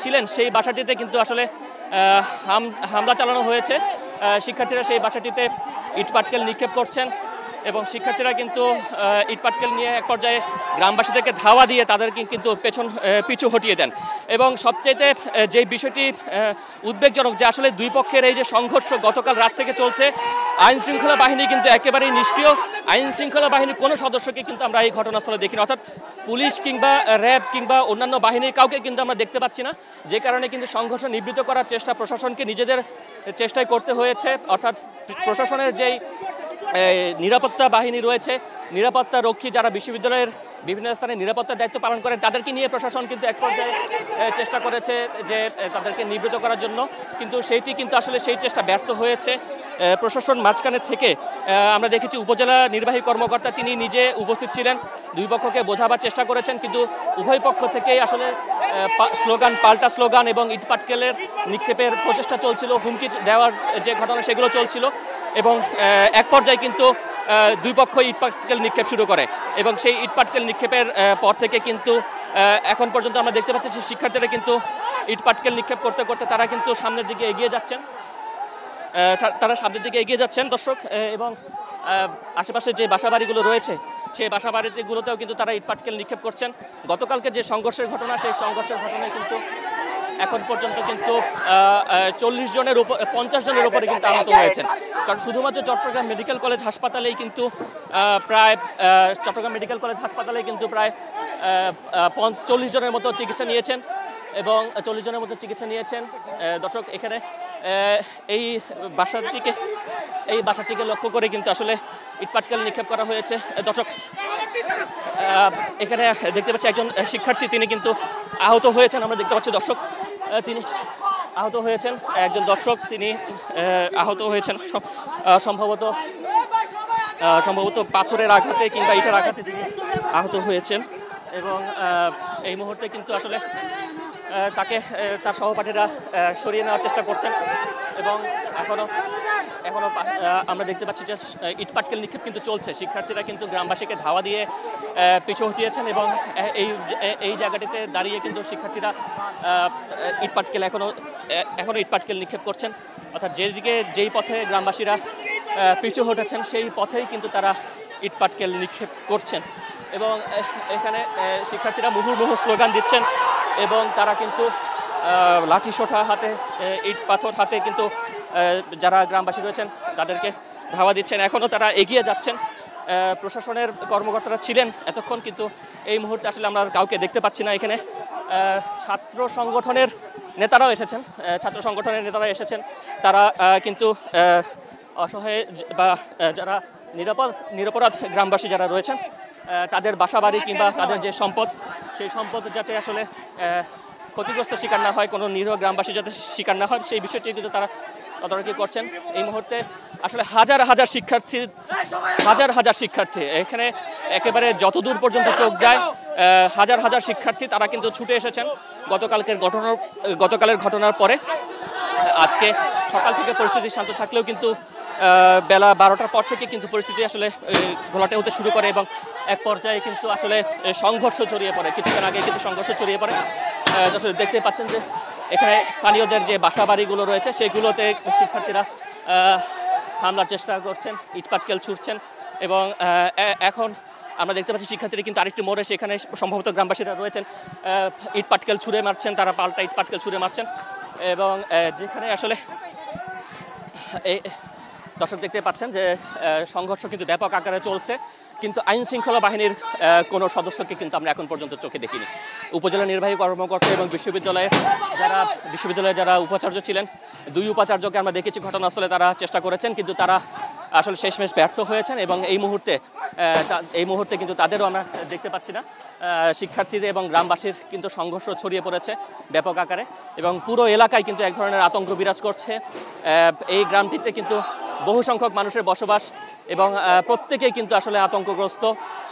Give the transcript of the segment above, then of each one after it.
ছিলেন সেই বাসাটিতে কিন্তু আসলে হামলা চালানো হয়েছে। শিক্ষার্থীরা সেই বাসাটিতে ইটপাটকেল নিক্ষেপ করছেন এবং শিক্ষার্থীরা কিন্তু ইটপাটকেল নিয়ে এক পর্যায়ে গ্রামবাসীদেরকে ধাওয়া দিয়ে তাদেরকে কিন্তু পিছু হটিয়ে দেন। এবং সবচেয়ে যে বিষয়টি উদ্বেগজনক যে আসলে দুই পক্ষের এই যে সংঘর্ষ গতকাল রাত থেকে চলছে, আইন শৃঙ্খলা বাহিনী কিন্তু একেবারেই নিষ্ক্রিয়। আইন শৃঙ্খলা বাহিনীর কোনো সদস্যকে কিন্তু আমরা এই ঘটনাস্থলে দেখি না, অর্থাৎ পুলিশ কিংবা র্যাব কিংবা অন্যান্য বাহিনীর কাউকে কিন্তু আমরা দেখতে পাচ্ছি না, যে কারণে কিন্তু সংঘর্ষ নিবৃত্ত করার চেষ্টা প্রশাসনকে নিজেদের চেষ্টায় করতে হয়েছে। অর্থাৎ প্রশাসনের যেই নিরাপত্তা বাহিনী রয়েছে, নিরাপত্তা রক্ষী যারা বিশ্ববিদ্যালয়ের বিভিন্ন স্থানে নিরাপত্তার দায়িত্ব পালন করেন, তাদেরকে নিয়ে প্রশাসন কিন্তু এক পর্যায়ে চেষ্টা করেছে যে তাদেরকে নিবৃত্ত করার জন্য, কিন্তু সেইটি কিন্তু আসলে সেই চেষ্টা ব্যর্থ হয়েছে। প্রশাসন মাঝখানে থেকে আমরা দেখেছি উপজেলা নির্বাহী কর্মকর্তা তিনি নিজে উপস্থিত ছিলেন, দুই পক্ষকে বোঝাবার চেষ্টা করেছেন, কিন্তু উভয় পক্ষ থেকেই আসলে পাল্টা স্লোগান এবং ইটপাটকেলের নিক্ষেপের প্রচেষ্টা চলছিল, হুমকি দেওয়ার যে ঘটনা সেগুলো চলছিল এবং এক পর্যায়ে কিন্তু দুই পক্ষ ইটপাটকেল নিক্ষেপ শুরু করে এবং সেই ইটপাটকেল নিক্ষেপের পর থেকে কিন্তু এখন পর্যন্ত আমরা দেখতে পাচ্ছি যে শিক্ষার্থীরা কিন্তু ইটপাটকেল নিক্ষেপ করতে করতে তারা কিন্তু সামনের দিকে এগিয়ে যাচ্ছেন দর্শক। এবং আশেপাশে যে বাসাবাড়িগুলো রয়েছে সেই বাসাবাড়িগুলোতেও কিন্তু তারা ইটপাটকেল নিক্ষেপ করছেন। গতকালকে যে সংঘর্ষের ঘটনা, সেই সংঘর্ষের ঘটনায় কিন্তু এখন পর্যন্ত কিন্তু 50 জনের উপরে কিন্তু আহত হয়েছেন। কারণ শুধুমাত্র চট্টগ্রাম মেডিকেল কলেজ হাসপাতালেই কিন্তু প্রায় 40 জনের মতো চিকিৎসা নিয়েছেন এবং 40 জনের মতো চিকিৎসা নিয়েছেন। দর্শক, এখানে এই বাসাটিকে লক্ষ্য করে কিন্তু আসলে ইটপাটকেল নিক্ষেপ করা হয়েছে। দর্শক, এখানে দেখতে পাচ্ছি একজন শিক্ষার্থী তিনি কিন্তু আহত হয়েছেন। আমরা দেখতে পাচ্ছি দর্শক, তিনি আহত হয়েছেন, একজন দর্শক তিনি আহত হয়েছেন সম্ভবত পাথরের আঘাতে কিংবা ইটার আঘাতে তিনি আহত হয়েছেন এবং এই মুহূর্তে কিন্তু আসলে তাকে তার সহপাঠীরা সরিয়ে নেওয়ার চেষ্টা করছেন এবং এখনো আমরা দেখতে পাচ্ছি যে ইটপাটকেল নিক্ষেপ কিন্তু চলছে। শিক্ষার্থীরা কিন্তু গ্রামবাসীকে ধাওয়া দিয়ে পিছু হটিয়েছেন এবং এই জায়গাটিতে দাঁড়িয়ে কিন্তু শিক্ষার্থীরা এখনো ইটপাটকেল নিক্ষেপ করছেন। অর্থাৎ যেই পথে গ্রামবাসীরা পিছু হটেছেন সেই পথেই কিন্তু তারা ইটপাটকেল নিক্ষেপ করছেন এবং এখানে শিক্ষার্থীরা মুহুর্মুহু স্লোগান দিচ্ছেন এবং তারা কিন্তু লাঠি সোঁটা হাতে, ইট পাথর হাতে কিন্তু যারা গ্রামবাসী রয়েছেন তাদেরকে ধাওয়া দিচ্ছেন। এখনও তারা এগিয়ে যাচ্ছেন। প্রশাসনের কর্মকর্তারা ছিলেন এতক্ষণ, কিন্তু এই মুহূর্তে আসলে আমরা কাউকে দেখতে পাচ্ছি না। এখানে ছাত্র সংগঠনের নেতারা এসেছেন, তারা কিন্তু অসহায় বা যারা নিরপরাধ গ্রামবাসী যারা রয়েছেন তাদের বাসাবাড়ি কিংবা তাদের যে সম্পদ, সেই সম্পদ যাতে আসলে ক্ষতিগ্রস্ত শিকার না হয়, কোনো নিরীহ গ্রামবাসী যাতে শিকার না হয়, সেই বিষয়টি কিন্তু তারা তদারকি করছেন। এই মুহূর্তে আসলে হাজার হাজার শিক্ষার্থী এখানে একেবারে যতদূর পর্যন্ত চোখ যায় হাজার শিক্ষার্থী তারা কিন্তু ছুটে এসেছেন গতকালের ঘটনার পরে। আজকে সকাল থেকে পরিস্থিতি শান্ত থাকলেও কিন্তু বেলা 12টার পর থেকে কিন্তু পরিস্থিতি আসলে ঘোলাটে হতে শুরু করে এবং এক পর্যায়ে কিন্তু আসলে সংঘর্ষ ছড়িয়ে পড়ে। কিছুক্ষণ আগে কিন্তু সংঘর্ষ ছড়িয়ে পড়ে। দেখতে পাচ্ছেন যে এখানে স্থানীয়দের যে বাসা বাড়িগুলো রয়েছে সেগুলোতে শিক্ষার্থীরা হামলার চেষ্টা করছেন, ইটপাটকেল ছুড়ছেন এবং এখন আমরা দেখতে পাচ্ছি শিক্ষার্থীরা কিন্তু আরেকটি মোড়ে, সেখানে সম্ভবত গ্রামবাসীরা রয়েছেন, ইটপাটকেল ছুড়ে মারছেন, তারা পাল্টা ইটপাটকেল ছুড়ে মারছেন এবং যেখানে আসলে এই দর্শক দেখতে পাচ্ছেন যে সংঘর্ষ কিন্তু ব্যাপক আকারে চলছে, কিন্তু আইন শৃঙ্খলা বাহিনীর কোনো সদস্যকে কিন্তু আমরা এখন পর্যন্ত চোখে দেখিনি। উপজেলা নির্বাহী কর্মকর্তা এবং বিশ্ববিদ্যালয়ে যারা উপাচার্য ছিলেন, দুই উপাচার্যকে আমরা দেখেছি ঘটনাস্থলে তারা চেষ্টা করেছেন, কিন্তু তারা আসলে শেষমেশ ব্যর্থ হয়েছেন এবং এই মুহূর্তে কিন্তু তাদেরও আমরা দেখতে পাচ্ছি না। শিক্ষার্থীদের এবং গ্রামবাসীর কিন্তু সংঘর্ষ ছড়িয়ে পড়েছে ব্যাপক আকারে এবং পুরো এলাকায় কিন্তু এক ধরনের আতঙ্ক বিরাজ করছে। এই গ্রামটিতে কিন্তু বহু সংখ্যক মানুষের বসবাস এবং প্রত্যেকেই কিন্তু আসলে আতঙ্কগ্রস্ত।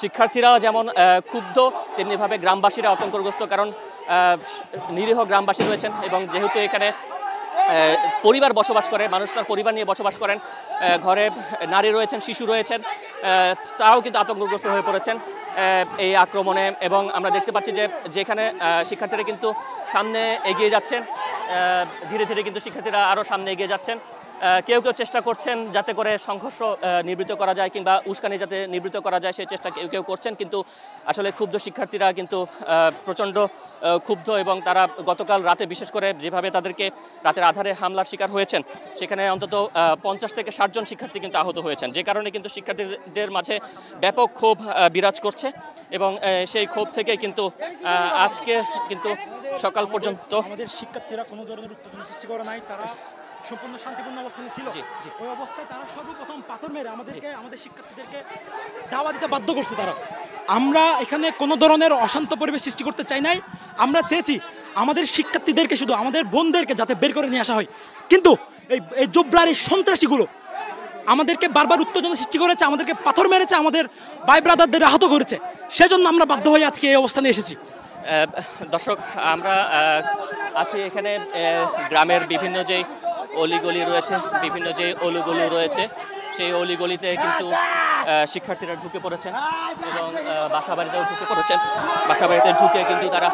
শিক্ষার্থীরাও যেমন ক্ষুব্ধ, তেমনিভাবে গ্রামবাসীরা আতঙ্কগ্রস্ত, কারণ নিরীহ গ্রামবাসী রয়েছেন এবং যেহেতু এখানে পরিবার বসবাস করে, মানুষ তার পরিবার নিয়ে বসবাস করেন, ঘরে নারী রয়েছেন, শিশু রয়েছেন, তারাও কিন্তু আতঙ্কগ্রস্ত হয়ে পড়েছেন। এই আক্রমণে, এবং আমরা দেখতে পাচ্ছি যে যেখানে শিক্ষার্থীরা কিন্তু সামনে এগিয়ে যাচ্ছেন, ধীরে ধীরে কিন্তু শিক্ষার্থীরা আরও সামনে এগিয়ে যাচ্ছেন। কেউ কেউ চেষ্টা করছেন যাতে করে সংঘর্ষ নিবৃত্ত করা যায় কিংবা উস্কানি যাতে নিবৃত্ত করা যায় সেই চেষ্টা কেউ কেউ করছেন, কিন্তু আসলে ক্ষুব্ধ শিক্ষার্থীরা কিন্তু প্রচণ্ড ক্ষুব্ধ, এবং তারা গতকাল রাতে বিশেষ করে যেভাবে তাদেরকে রাতের আধারে হামলার শিকার হয়েছেন সেখানে অন্তত 50 থেকে 60 জন শিক্ষার্থী কিন্তু আহত হয়েছেন, যে কারণে কিন্তু শিক্ষার্থীদের মাঝে ব্যাপক ক্ষোভ বিরাজ করছে। এবং সেই ক্ষোভ থেকে কিন্তু আজকে কিন্তু সকাল পর্যন্ত আমাদের শিক্ষার্থীরা কোনো ধরনের উত্তেজনা সৃষ্টি করে নাই, তারা সম্পূর্ণ শান্তিপূর্ণ অবস্থানে ছিল। ওই অবস্থায় তারা সর্বপ্রথম পাথর মেরে আমাদের শিক্ষার্থীদেরকে দাওয়া দিতে বাধ্য করছে। তারা আমরা এখানে কোনো ধরনের অশান্ত পরিবেশ সৃষ্টি করতে চাই নাই, আমরা চেয়েছি আমাদের শিক্ষার্থীদেরকে শুধু আমাদের বোনদেরকে যাতে বের করে নিয়ে আসা হয়, কিন্তু এই জোবরার এই সন্ত্রাসীগুলো আমাদেরকে বারবার উত্তেজনা সৃষ্টি করেছে, আমাদেরকে পাথর মেরেছে, আমাদের ভাই ব্রাদারদের আহত করেছে, সেজন্য আমরা বাধ্য হয়ে আজকে এই অবস্থানে এসেছি। দর্শক, আমরা আছি এখানে গ্রামের বিভিন্ন যে অলিগলি রয়েছে, বিভিন্ন যে অলিগলি রয়েছে, সেই অলিগলিতে কিন্তু শিক্ষার্থীরা ঢুকে পড়েছেন এবং বাসাবাড়িতেও ঢুকে পড়েছেন। বাসাবাড়িতে ঢুকে কিন্তু তারা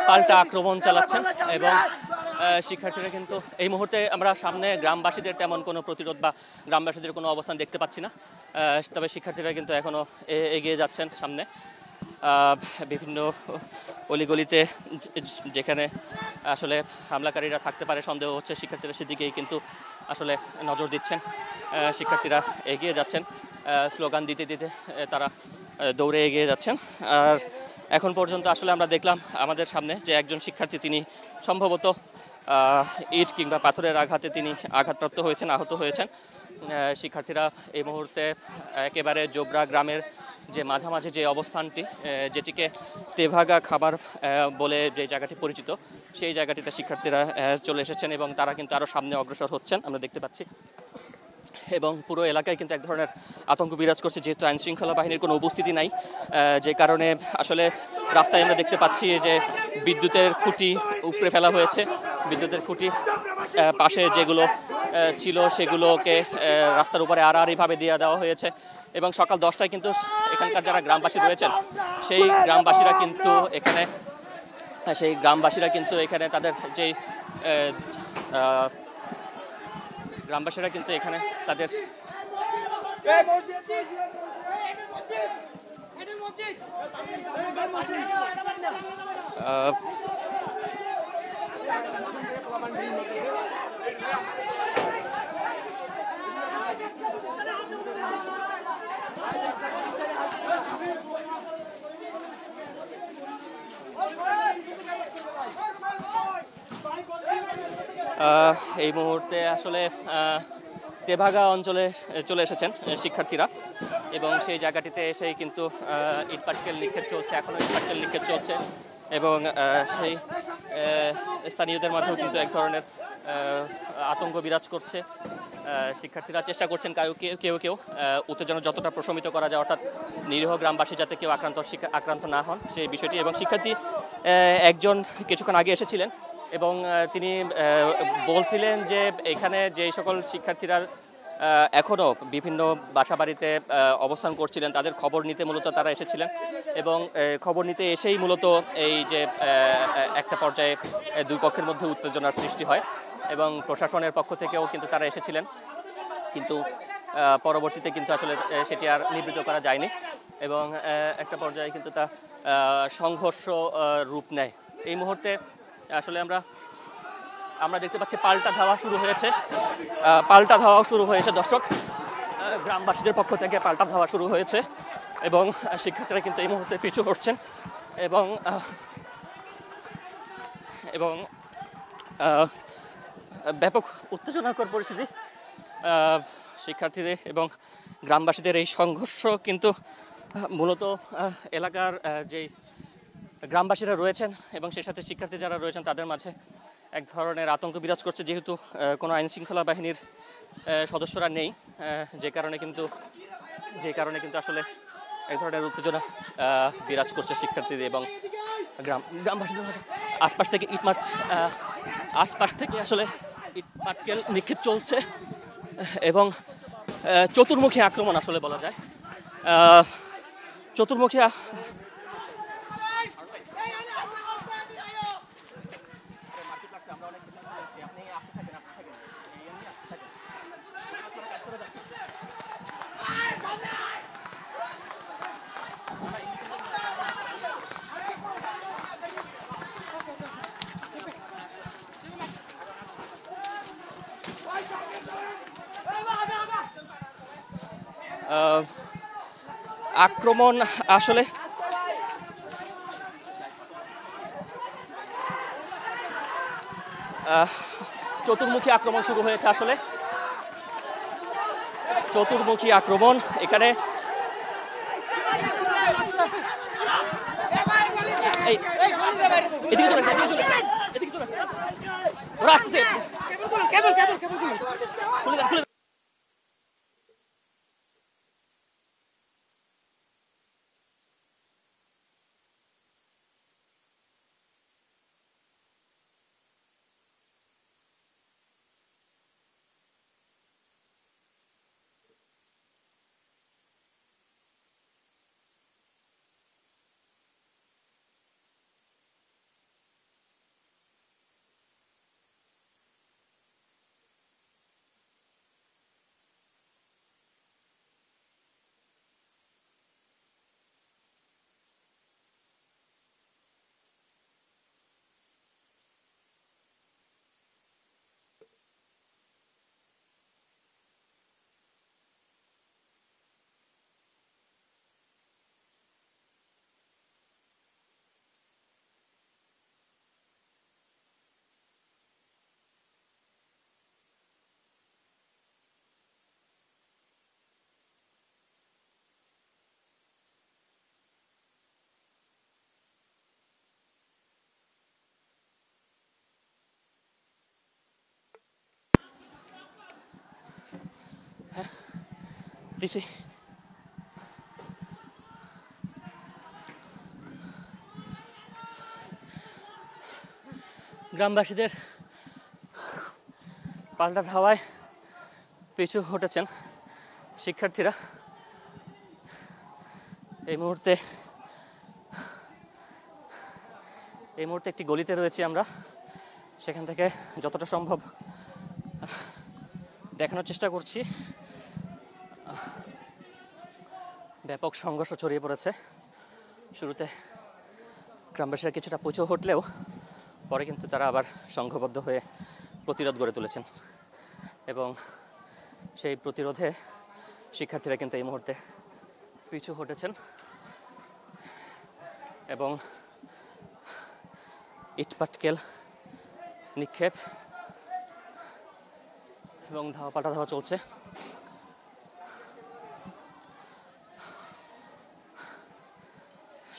পাল্টা আক্রমণ চালাচ্ছেন, এবং শিক্ষার্থীরা কিন্তু এই মুহূর্তে আমরা সামনে গ্রামবাসীদের তেমন কোনো প্রতিরোধ বা গ্রামবাসীদের কোনো অবস্থান দেখতে পাচ্ছি না, তবে শিক্ষার্থীরা কিন্তু এখনও এগিয়ে যাচ্ছেন সামনে। বিভিন্ন অলিগলিতে যেখানে আসলে হামলাকারীরা থাকতে পারে সন্দেহ হচ্ছে, শিক্ষার্থীরা সেদিকেই কিন্তু আসলে নজর দিচ্ছেন। শিক্ষার্থীরা এগিয়ে যাচ্ছেন, স্লোগান দিতে দিতে তারা দৌড়ে এগিয়ে যাচ্ছেন। আর এখন পর্যন্ত আসলে আমরা দেখলাম আমাদের সামনে যে একজন শিক্ষার্থী, তিনি সম্ভবত ইট কিংবা পাথরের আঘাতে তিনি আঘাতপ্রাপ্ত হয়েছেন, আহত হয়েছেন। শিক্ষার্থীরা এই মুহূর্তে একেবারে জোবরা গ্রামের যে মাঝামাঝি যে অবস্থানটি, যেটিকে তেভাগা খাবার বলে যে জায়গাটি পরিচিত, সেই জায়গাটিতে শিক্ষার্থীরা চলে এসেছেন এবং তারা কিন্তু আরও সামনে অগ্রসর হচ্ছেন, আমরা দেখতে পাচ্ছি। এবং পুরো এলাকায় কিন্তু এক ধরনের আতঙ্ক বিরাজ করছে, যেহেতু আইনশৃঙ্খলা বাহিনীর কোনো উপস্থিতি নাই, যে কারণে আসলে রাস্তায় আমরা দেখতে পাচ্ছি যে বিদ্যুতের খুঁটি উপড়ে ফেলা হয়েছে। বিদ্যুতের খুঁটি পাশে যেগুলো ছিল সেগুলোকে রাস্তার উপরে আড়াআড়িভাবে দিয়ে দেওয়া হয়েছে, এবং সকাল 10টায় কিন্তু এখানকার যারা গ্রামবাসী রয়েছেন সেই গ্রামবাসীরা কিন্তু এখানে তাদের যেই গ্রামবাসীরা কিন্তু এখানে তাদের এই মুহূর্তে আসলে তেভাগা অঞ্চলে চলে এসেছেন শিক্ষার্থীরা, এবং সেই জায়গাটিতে এসেই কিন্তু ইটপাটকেল নিক্ষেপ চলছে, এখনও ইটপাটকেল নিক্ষেপ চলছে, এবং সেই স্থানীয়দের মাঝেও কিন্তু এক ধরনের আতঙ্ক বিরাজ করছে। শিক্ষার্থীরা চেষ্টা করছেন কেউ কেউ উত্তেজনা যতটা প্রশমিত করা যায়, অর্থাৎ নিরীহ গ্রামবাসী যাতে কেউ আক্রান্ত না হন সেই বিষয়টি। এবং শিক্ষার্থী একজন কিছুক্ষণ আগে এসেছিলেন এবং তিনি বলছিলেন যে এখানে যে সকল শিক্ষার্থীরা এখনও বিভিন্ন বাসাবাড়িতে অবস্থান করছিলেন তাদের খবর নিতে মূলত তারা এসেছিলেন, এবং খবর নিতে এসেই মূলত এই যে একটা পর্যায়ে দুই পক্ষের মধ্যে উত্তেজনার সৃষ্টি হয়, এবং প্রশাসনের পক্ষ থেকেও কিন্তু তারা এসেছিলেন, কিন্তু পরবর্তীতে কিন্তু আসলে সেটি আর নিবৃত্ত করা যায়নি, এবং একটা পর্যায়ে কিন্তু তা সংঘর্ষ রূপ নেয়। এই মুহূর্তে আসলে আমরা দেখতে পাচ্ছি পাল্টা ধাওয়া শুরু হয়েছে দর্শক, গ্রামবাসীদের পক্ষ থেকে পাল্টা ধাওয়া শুরু হয়েছে, এবং শিক্ষার্থীরা কিন্তু এই মুহূর্তে পিছু হটছেন, এবং ব্যাপক উত্তেজনাকর পরিস্থিতি। শিক্ষার্থীদের এবং গ্রামবাসীদের এই সংঘর্ষ কিন্তু মূলত এলাকার যেই গ্রামবাসীরা রয়েছেন এবং সেই সাথে শিক্ষার্থী যারা রয়েছেন তাদের মাঝে এক ধরনের আতঙ্ক বিরাজ করছে, যেহেতু কোনো আইনশৃঙ্খলা বাহিনীর সদস্যরা নেই, যে কারণে কিন্তু আসলে এক ধরনের উত্তেজনা বিরাজ করছে শিক্ষার্থীদের এবং গ্রামবাসীদের মাঝে। আশপাশ থেকে আসলে ইট পাটকেল নিক্ষেপ চলছে, এবং চতুর্মুখী আক্রমণ আসলে বলা যায়। চতুর্মুখী আক্রমণ আসলে চতুর্মুখী আক্রমণ শুরু হয়েছে আসলে চতুর্মুখী আক্রমণ এখানে দিছি গ্রামবাসীদের পাল্টা ধাওয়ায় পিছু হটেছেন শিক্ষার্থীরা এই মুহূর্তে একটি গলিতে রয়েছি আমরা সেখান থেকে যতটা সম্ভব দেখানোর চেষ্টা করছি ব্যাপক সংঘর্ষ ছড়িয়ে পড়েছে শুরুতে গ্রামবাসীরা কিছুটা পিছু হটলেও পরে কিন্তু তারা আবার সংঘবদ্ধ হয়ে প্রতিরোধ গড়ে তুলেছেন এবং সেই প্রতিরোধে শিক্ষার্থীরা কিন্তু এই মুহূর্তে পিছু হটেছেন এবং ইটপাটকেল নিক্ষেপ এবং পাল্টা ধাওয়া চলছে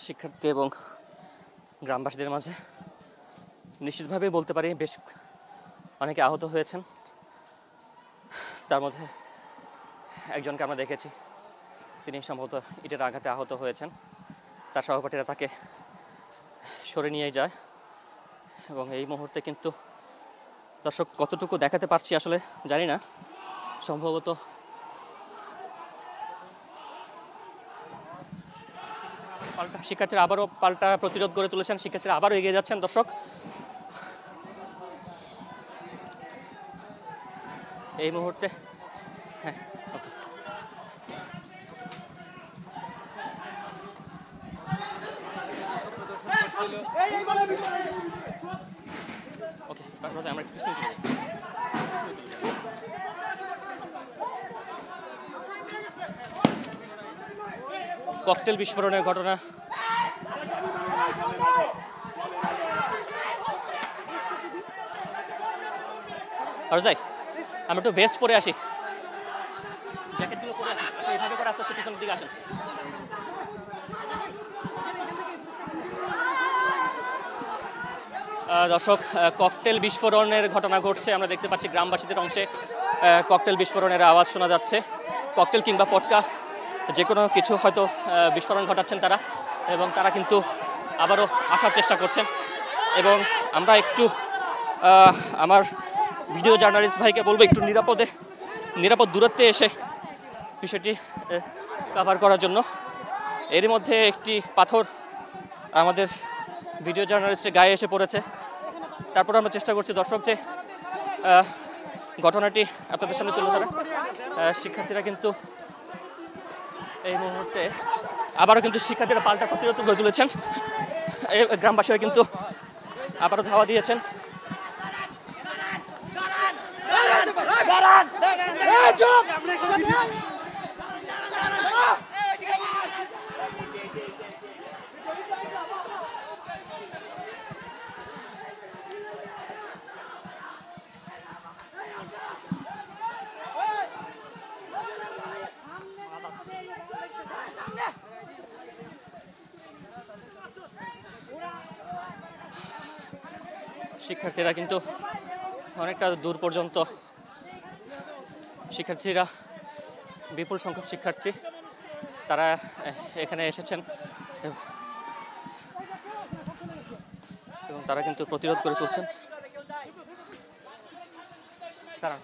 শিক্ষার্থী এবং গ্রামবাসীদের মাঝে নিশ্চিতভাবেই বলতে পারি বেশ অনেকে আহত হয়েছেন তার মধ্যে একজনকে আমরা দেখেছি তিনি সম্ভবত ইটের আঘাতে আহত হয়েছেন তার সহপাঠীরা তাকে সরে নিয়ে যায় এবং এই মুহূর্তে কিন্তু দর্শক কতটুকু দেখাতে পারছি আসলে জানি না সম্ভবত শিক্ষার্থীরা আবারও পাল্টা প্রতিরোধ গড়ে তুলেছেন শিক্ষার্থীরা আবারও এগিয়ে যাচ্ছেন দর্শক এই মুহূর্তে হ্যাঁ ওকে ওকে আমরা একটু পিছনে চলে যাই ককটেল বিস্ফোরণের ঘটনা আর যাই আমি একটু ভেস্ট পরে আসি জ্যাকেটগুলো পরে আসি এইভাবে করে আস্তে আস্তে পিছনের দিকে আসেন দর্শক ককটেল বিস্ফোরণের ঘটনা ঘটছে আমরা দেখতে পাচ্ছি গ্রামবাসীদের অংশে ককটেল বিস্ফোরণের আওয়াজ শোনা যাচ্ছে ককটেল কিংবা পটকা যে কোনো কিছু হয়তো বিস্ফোরণ ঘটাচ্ছেন তারা এবং তারা কিন্তু আবারও আসার চেষ্টা করছেন এবং আমরা একটু আমার ভিডিও জার্নালিস্ট ভাইকে বলবো একটু নিরাপদ দূরত্বে এসে বিষয়টি কভার করার জন্য এরই মধ্যে একটি পাথর আমাদের ভিডিও জার্নালিস্টের গায়ে এসে পড়েছে। তারপর আমরা চেষ্টা করছি দর্শক যে ঘটনাটি আপনাদের সামনে তুলে ধরা। শিক্ষার্থীরা কিন্তু এই মুহূর্তে আবারও কিন্তু শিক্ষার্থীরা পাল্টা প্রতিরোধ গড়ে তুলেছেন। গ্রামবাসীরা কিন্তু আবারও ধাওয়া দিয়েছেন। শিক্ষার্থীরা কিন্তু অনেকটা দূর পর্যন্ত, শিক্ষার্থীরা বিপুল সংখ্যক শিক্ষার্থী তারা এখানে এসেছেন এবং তারা কিন্তু প্রতিরোধ করে তুলছেন। তারা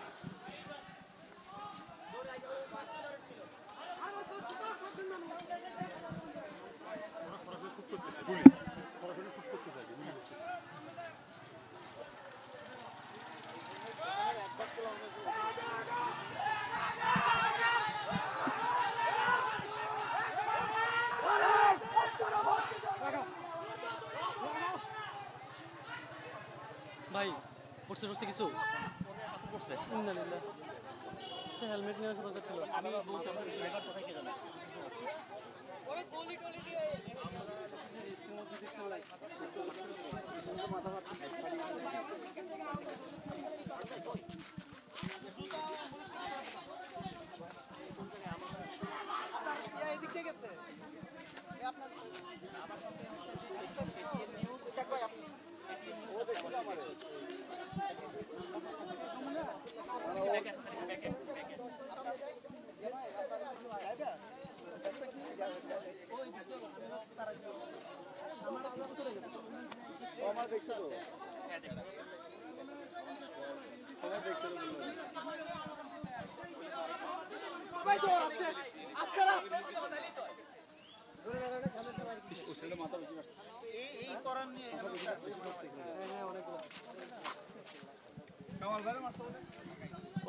ভাই পড়ছে পড়ছে কিছু করছে। হেলমেট নিয়ে আসা দরকার ছিল। আমি বলছি আমার ড্রাইভার কোথায় কে জানে।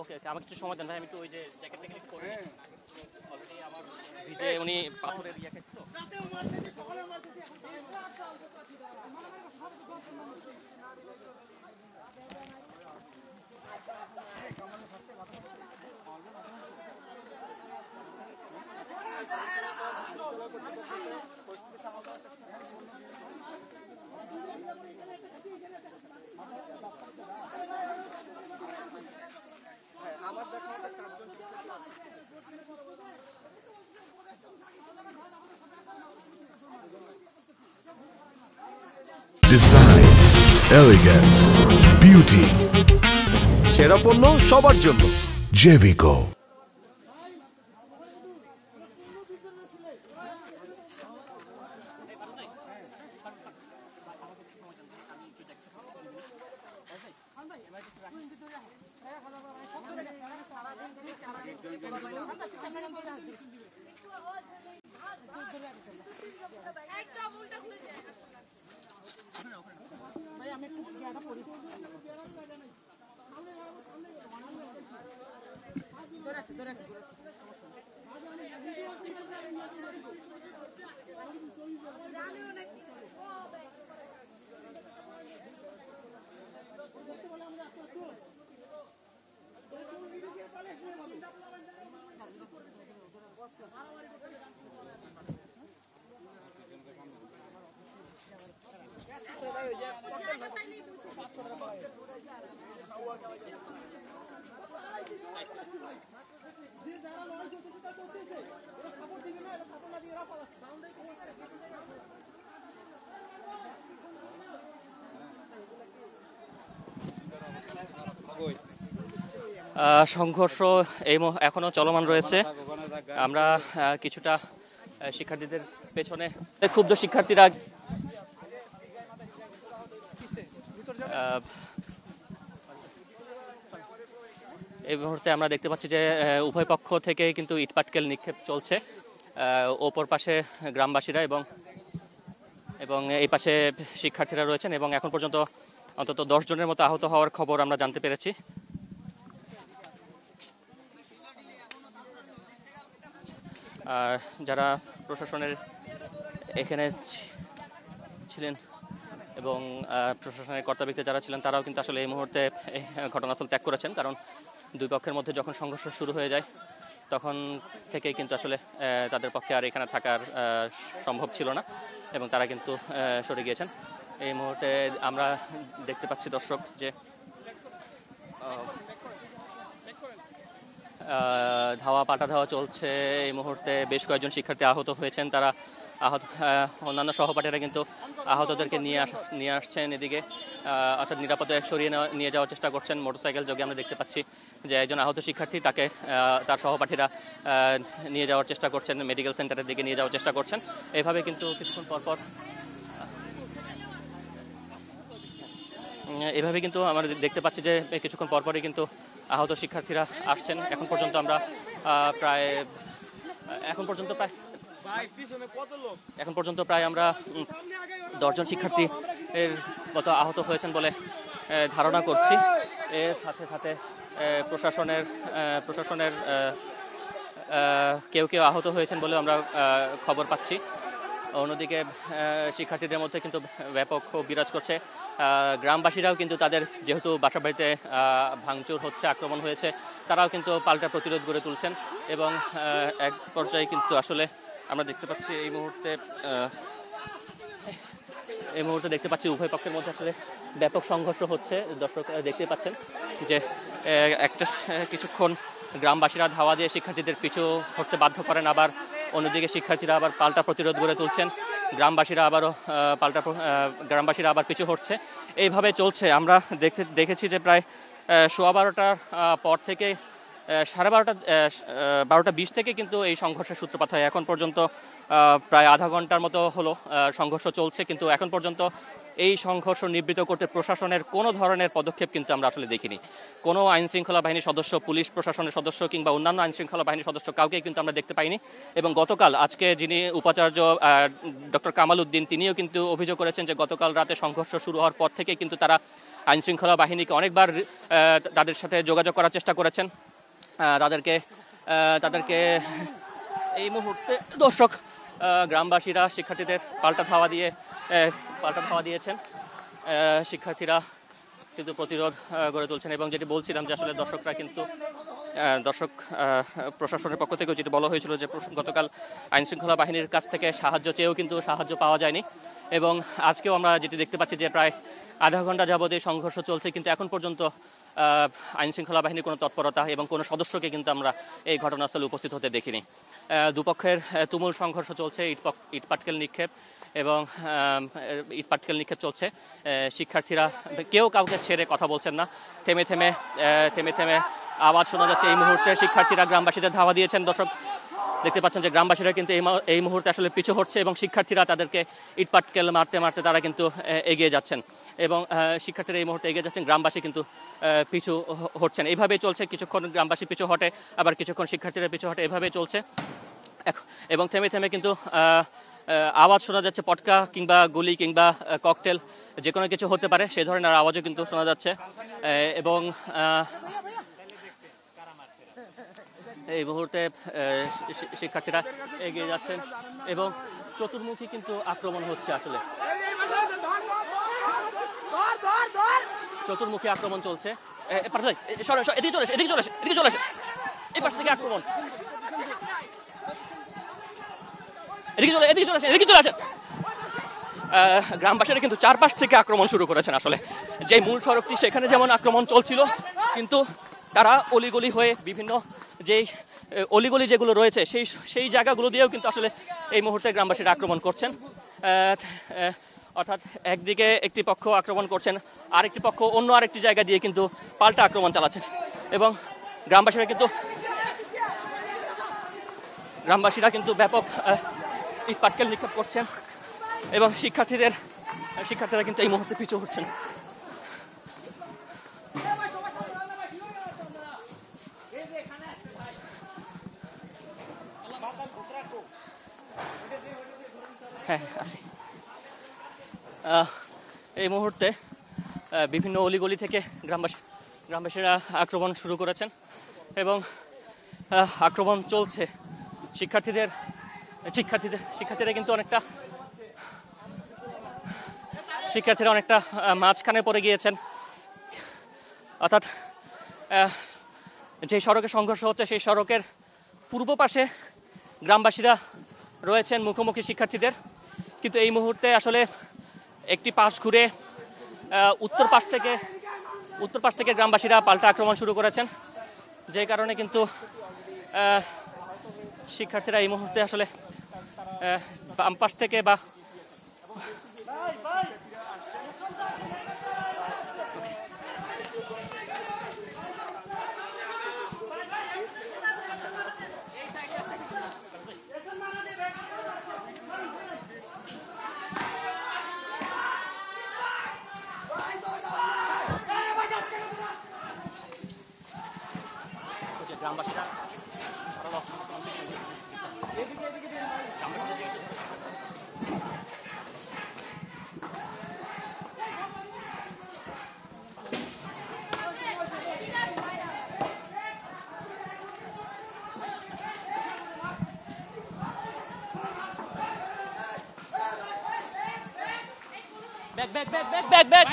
ওকে ওকে, আমাকে একটু সময় দেন ভাই, আমি একটু ওই যে জ্যাকেটটা ক্লিক করে অলরেডি আমার ভিজে উনি পাথরের ইয়ে খেয়েছে তো। Design, elegance, beauty, সেরা পণ্য সবার জন্য Jevico. সংঘর্ষ এখনো চলমান রয়েছে। আমরা কিছুটা শিক্ষার্থীদের পেছনে ক্ষুব্ধ শিক্ষার্থীরা এই মুহূর্তে আমরা দেখতে পাচ্ছি যে উভয় পক্ষ থেকে কিন্তু ইটপাটকেল নিক্ষেপ চলছে। ওপর পাশে গ্রামবাসীরা এবং এই পাশে শিক্ষার্থীরা রয়েছেন এবং এখন পর্যন্ত অন্তত 10 জনের মতো আহত হওয়ার খবর আমরা জানতে পেরেছি। যারা প্রশাসনের এখানে ছিলেন এবং প্রশাসনের কর্তা ব্যক্তি যারা ছিলেন তারাও কিন্তু আসলে এই মুহূর্তে ঘটনাস্থল ত্যাগ করেছেন, কারণ দুই পক্ষের মধ্যে যখন সংঘর্ষ শুরু হয়ে যায় তখন থেকেই কিন্তু আসলে তাদের পক্ষে আর এখানে থাকার সম্ভব ছিল না এবং তারা কিন্তু সরে গিয়েছেন। এই মুহূর্তে আমরা দেখতে পাচ্ছি দর্শক যে পাল্টা ধাওয়া চলছে। এই মুহূর্তে বেশ কয়েকজন শিক্ষার্থী আহত হয়েছেন, তারা অন্যান্য সহপাঠীরা কিন্তু আহতদেরকে নিয়ে আসছেন এদিকে, অর্থাৎ নিরাপদে সরিয়ে নিয়ে যাওয়ার চেষ্টা করছেন। মোটরসাইকেল যোগে আমরা দেখতে পাচ্ছি যে একজন আহত শিক্ষার্থী তাকে তার সহপাঠীরা নিয়ে যাওয়ার চেষ্টা করছেন, মেডিকেল সেন্টারের দিকে নিয়ে যাওয়ার চেষ্টা করছেন। এইভাবে কিন্তু কিছুক্ষণ পরপর এভাবে কিন্তু আমরা দেখতে পাচ্ছি যে কিছুক্ষণ পরপরই কিন্তু আহত শিক্ষার্থীরা আসছেন। এখন পর্যন্ত প্রায় আমরা 10 জন শিক্ষার্থী এর মতো আহত হয়েছেন বলে ধারণা করছি। এর সাথে সাথে প্রশাসনের কেউ আহত হয়েছেন বলে আমরা খবর পাচ্ছি। অন্যদিকে শিক্ষার্থীদের মধ্যে কিন্তু ব্যাপক ক্ষোভ বিরাজ করছে। গ্রামবাসীরাও কিন্তু তাদের যেহেতু বাসাবাড়িতে ভাঙচুর হচ্ছে, আক্রমণ হয়েছে, তারাও কিন্তু পাল্টা প্রতিরোধ গড়ে তুলছেন এবং এক পর্যায়ে কিন্তু আসলে আমরা দেখতে পাচ্ছি এই মুহূর্তে দেখতে পাচ্ছি উভয় পক্ষের মধ্যে আসলে ব্যাপক সংঘর্ষ হচ্ছে। দর্শক দেখতে পাচ্ছেন যে কিছুক্ষণ গ্রামবাসীরা ধাওয়া দিয়ে শিক্ষার্থীদের পিছু হটতে বাধ্য করেন, আবার অন্যদিকে শিক্ষার্থীরা আবার পাল্টা প্রতিরোধ গড়ে তুলছেন, গ্রামবাসীরা আবার পিছু হটছে। এইভাবে চলছে। আমরা দেখেছি যে প্রায় 12:15 পর থেকে 12:20 থেকে কিন্তু এই সংঘর্ষের সূত্রপাত হয়। এখন পর্যন্ত প্রায় আধা ঘন্টার মতো হলো সংঘর্ষ চলছে, কিন্তু এখন পর্যন্ত এই সংঘর্ষ নিবৃত্ত করতে প্রশাসনের কোনো ধরনের পদক্ষেপ কিন্তু আমরা আসলে দেখিনি। কোনো আইনশৃঙ্খলা বাহিনীর সদস্য, পুলিশ প্রশাসনের সদস্য কিংবা অন্যান্য আইনশৃঙ্খলা বাহিনীর সদস্য কাউকে কিন্তু আমরা দেখতে পাইনি। এবং আজকে যিনি উপাচার্য ডক্টর কামাল উদ্দিন, তিনিও কিন্তু অভিযোগ করেছেন যে গতকাল রাতে সংঘর্ষ শুরু হওয়ার পর থেকে কিন্তু তারা আইনশৃঙ্খলা বাহিনীকে অনেকবার তাদের সাথে যোগাযোগ করার চেষ্টা করেছেন। তাদেরকে এই মুহূর্তে দর্শক গ্রামবাসীরা শিক্ষার্থীদের পাল্টা ধাওয়া দিয়েছেন। শিক্ষার্থীরা কিন্তু প্রতিরোধ গড়ে তুলছেন এবং যেটি বলছিলাম যে আসলে প্রশাসনের পক্ষ থেকেও যেটি বলা হয়েছিল যে গতকাল আইনশৃঙ্খলা বাহিনীর কাছ থেকে সাহায্য চেয়েও কিন্তু সাহায্য পাওয়া যায়নি এবং আজকেও আমরা যেটি দেখতে পাচ্ছি যে প্রায় আধা ঘন্টা যাবত এই সংঘর্ষ চলছে, কিন্তু এখন পর্যন্ত আইনশৃঙ্খলা বাহিনীর কোনো তৎপরতা এবং কোনো সদস্যকে কিন্তু আমরা এই ঘটনাস্থলে উপস্থিত হতে দেখিনি। দুপক্ষের তুমুল সংঘর্ষ চলছে, ইটপাটকেল নিক্ষেপ চলছে। শিক্ষার্থীরা কেউ কাউকে ছেড়ে কথা বলছেন না, থেমে থেমে আওয়াজ শোনা যাচ্ছে। এই মুহূর্তে শিক্ষার্থীরা গ্রামবাসীদের ধাওয়া দিয়েছেন। দর্শক দেখতে পাচ্ছেন যে গ্রামবাসীরা কিন্তু এই মুহূর্তে আসলে পিছু হটছে এবং শিক্ষার্থীরা তাদেরকে ইটপাটকেল মারতে তারা কিন্তু এগিয়ে যাচ্ছেন এবং শিক্ষার্থীরা এই মুহূর্তে এগিয়ে যাচ্ছেন, গ্রামবাসী কিন্তু পিছু হটছেন। এইভাবেই চলছে, কিছুক্ষণ গ্রামবাসী পিছু হটে, আবার কিছুক্ষণ শিক্ষার্থীরা পিছু হটে, এভাবেই চলছে। এবং থেমে কিন্তু আওয়াজ শোনা যাচ্ছে, পটকা কিংবা গুলি কিংবা ককটেল যে কোনো কিছু হতে পারে, সেই ধরনের আওয়াজও কিন্তু শোনা যাচ্ছে। এবং এই মুহূর্তে শিক্ষার্থীরা এগিয়ে যাচ্ছেন এবং চতুর্মুখী কিন্তু আক্রমণ হচ্ছে। আসলে চতুর্মুখী আক্রমণ চলছে। এদিকে চলে আসে এই পাশ থেকে আক্রমণ, এদিকে চলে আসে। গ্রামবাসীরা কিন্তু চারপাশ থেকে আক্রমণ শুরু করেছেন। আসলে যে মূল সড়কটি সেখানে যেমন আক্রমণ চলছিল, কিন্তু তারা অলিগলি হয়ে বিভিন্ন যেই অলিগলি যেগুলো রয়েছে সেই জায়গাগুলো দিয়েও কিন্তু আসলে এই মুহূর্তে গ্রামবাসীরা আক্রমণ করছেন। অর্থাৎ একদিকে একটি পক্ষ আক্রমণ করছেন, আরেকটি পক্ষ অন্য আরেকটি জায়গা দিয়ে কিন্তু পাল্টা আক্রমণ চালাচ্ছেন এবং গ্রামবাসীরা কিন্তু ব্যাপক ইটপাটকেল নিক্ষেপ করছেন এবং শিক্ষার্থীরা কিন্তু এই মুহূর্তে পিছু হচ্ছেন। হ্যাঁ আছি। এই মুহূর্তে বিভিন্ন অলিগলি থেকে গ্রামবাসীরা আক্রমণ শুরু করেছেন এবং আক্রমণ চলছে। শিক্ষার্থীরা কিন্তু অনেকটা মাঝখানে পড়ে গিয়েছেন। অর্থাৎ যে সড়কে সংঘর্ষ হচ্ছে সেই সড়কের পূর্ব পাশে গ্রামবাসীরা রয়েছেন মুখোমুখি শিক্ষার্থীদের, কিন্তু এই মুহূর্তে আসলে একটি পাশ ঘুরে উত্তর পাশ থেকে গ্রামবাসীরা পাল্টা আক্রমণ শুরু করেছেন, যে কারণে কিন্তু শিক্ষার্থীরা এই মুহূর্তে আসলে বাম পাশ থেকে বা গ্রামবাসীরা back.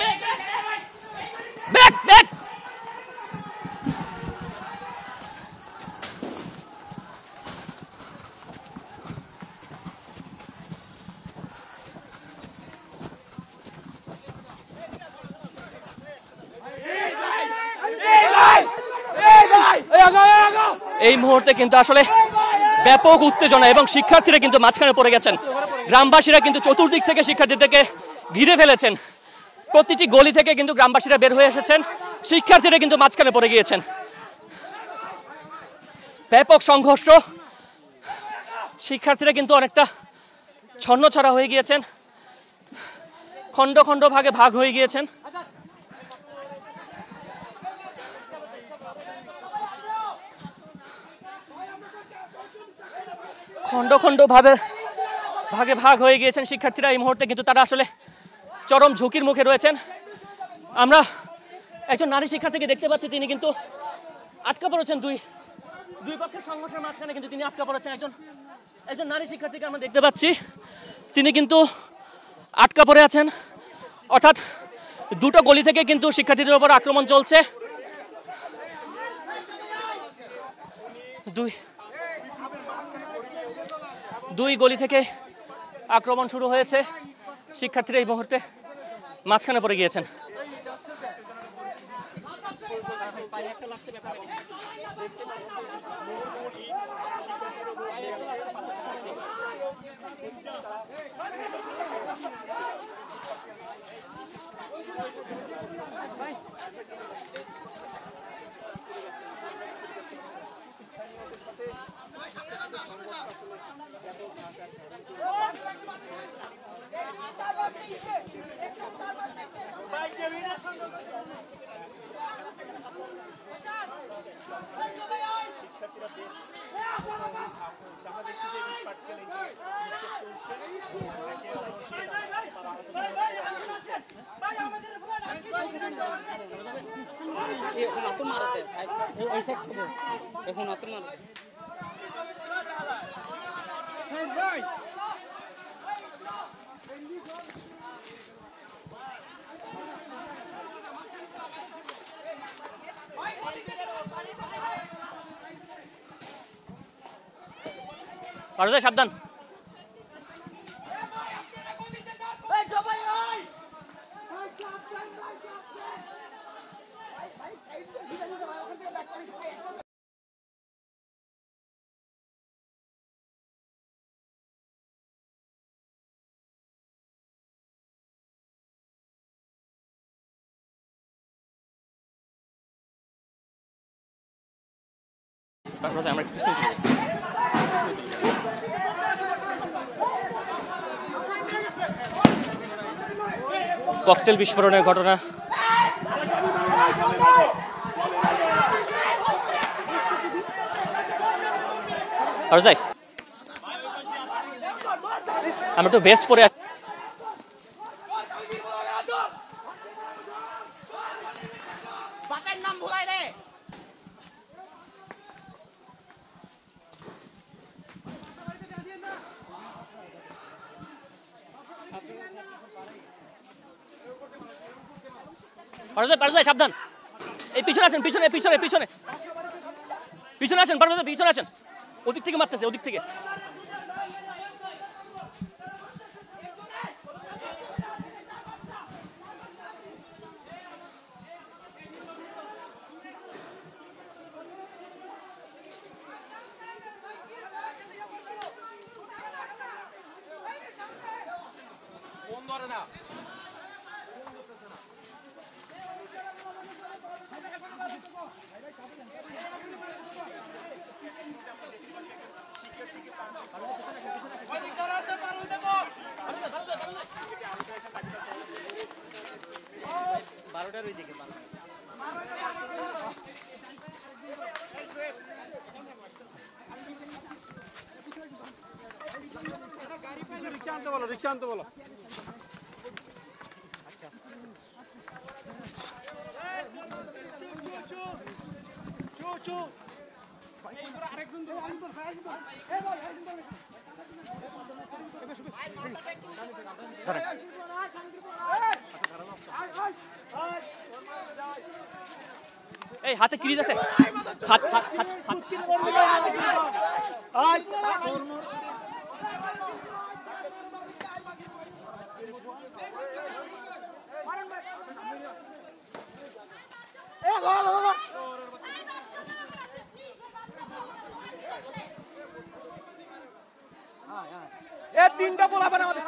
এই মুহূর্তে কিন্তু আসলে ব্যাপক উত্তেজনা এবং শিক্ষার্থীরা কিন্তু মাঝখানে পড়ে গেছেন। গ্রামবাসীরা কিন্তু চতুর্দিক থেকে শিক্ষার্থীদেরকে ঘিরে ফেলেছেন। প্রতিটি গলি থেকে কিন্তু গ্রামবাসীরা বের হয়ে এসেছেন, শিক্ষার্থীরা কিন্তু মাঝখানে পড়ে গিয়েছেন। ব্যাপক সংঘর্ষ, শিক্ষার্থীরা কিন্তু অনেকটা ছন্নছাড়া হয়ে গিয়েছেন, খণ্ড খণ্ড ভাগে ভাগ হয়ে গিয়েছেন। খণ্ড খণ্ড ভাগে ভাগ হয়ে গিয়েছেন শিক্ষার্থীরা। এই মুহূর্তে কিন্তু তারা আসলে চরম ঝুঁকির মুখে রয়েছেন। আমরা একজন নারী শিক্ষার্থীকে দেখতে পাচ্ছি, তিনি কিন্তু আটকা পড়েছেন। দুই পক্ষের সংঘর্ষের মাঝখানে কিন্তু তিনি আটকা পড়েছেন। একজন নারী শিক্ষার্থীকে আমরা দেখতে পাচ্ছি, তিনি কিন্তু আটকা পড়ে আছেন। অর্থাৎ দুটো গলি থেকে কিন্তু শিক্ষার্থীদের উপর আক্রমণ চলছে। দুই গলি থেকে আক্রমণ শুরু হয়েছে। শিক্ষার্থীরা এই মুহূর্তে মাঝখানে পড়ে গিয়েছেন। সাবধান। আমরা পিছনে চলে যাই। ককটেল বিস্ফোরণের ঘটনা। আর যাই আমরা একটু ভেস্ট পরে সাবধান। এই পিছনে আসেন, পিছনে পিছনে পিছনে পিছনে আসেন, পিছনে আসেন। ওদিক থেকে মারতেছে, ওদিক থেকে। রিক্সা আনতে বলো। এই হাতে ক্রিজ আছে, হাত হাত হাত হাত। তিনটা বলাবেন আমাদের।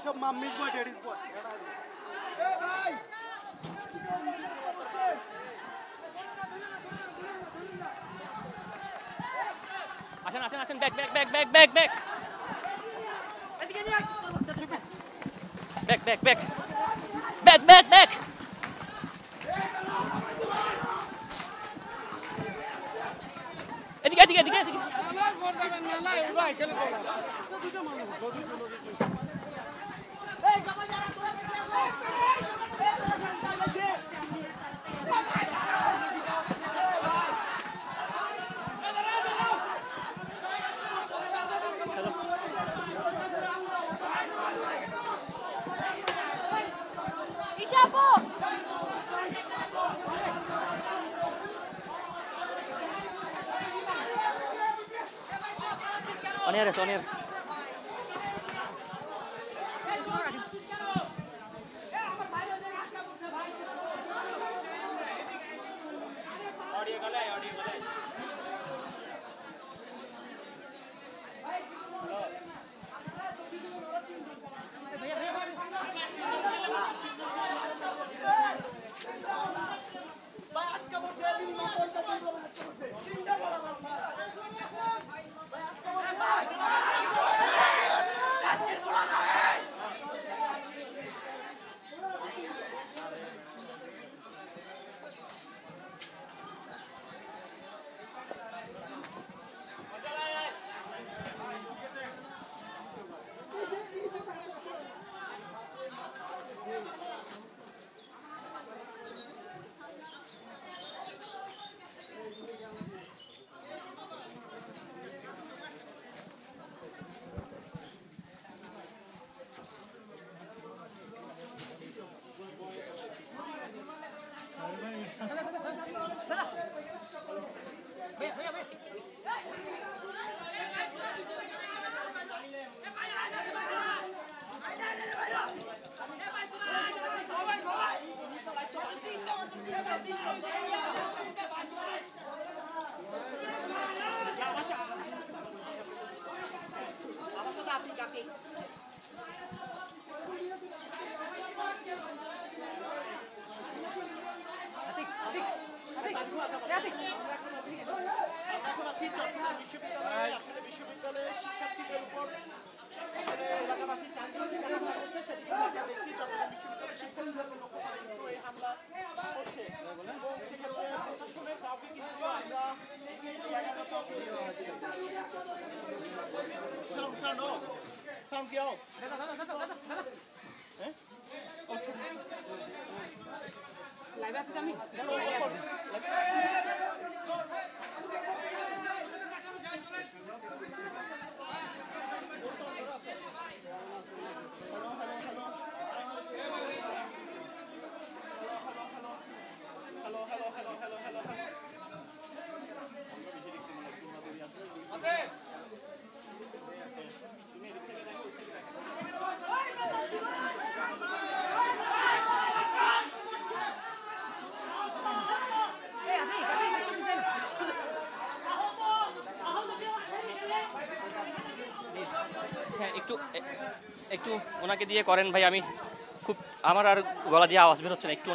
সব মাম্মিস বয়, ড্যাডিস বয়। আসেন আসেন আসেন, back back back back back back back back back back back back. এদিকে এদিকে এদিকে এদিকে। Oneres, oneres. বিশ্ববিদ্যালয়ের শিক্ষার্থীদের উপর এলাকাবাসী হচ্ছে সেদিকে আমরা দেখছি চট্টগ্রাম বিশ্ববিদ্যালয়ের শিক্ষার্থীদের লক্ষ্য করে কিন্তু এই হামলা হচ্ছে এবং সেক্ষেত্রে প্রশাসনের কাউকে কিন্তু আমরা একটু ওনাকে দিয়ে করেন ভাই, আমি খুব আমার আর গলা দিয়ে আওয়াজ বের হচ্ছে না, একটু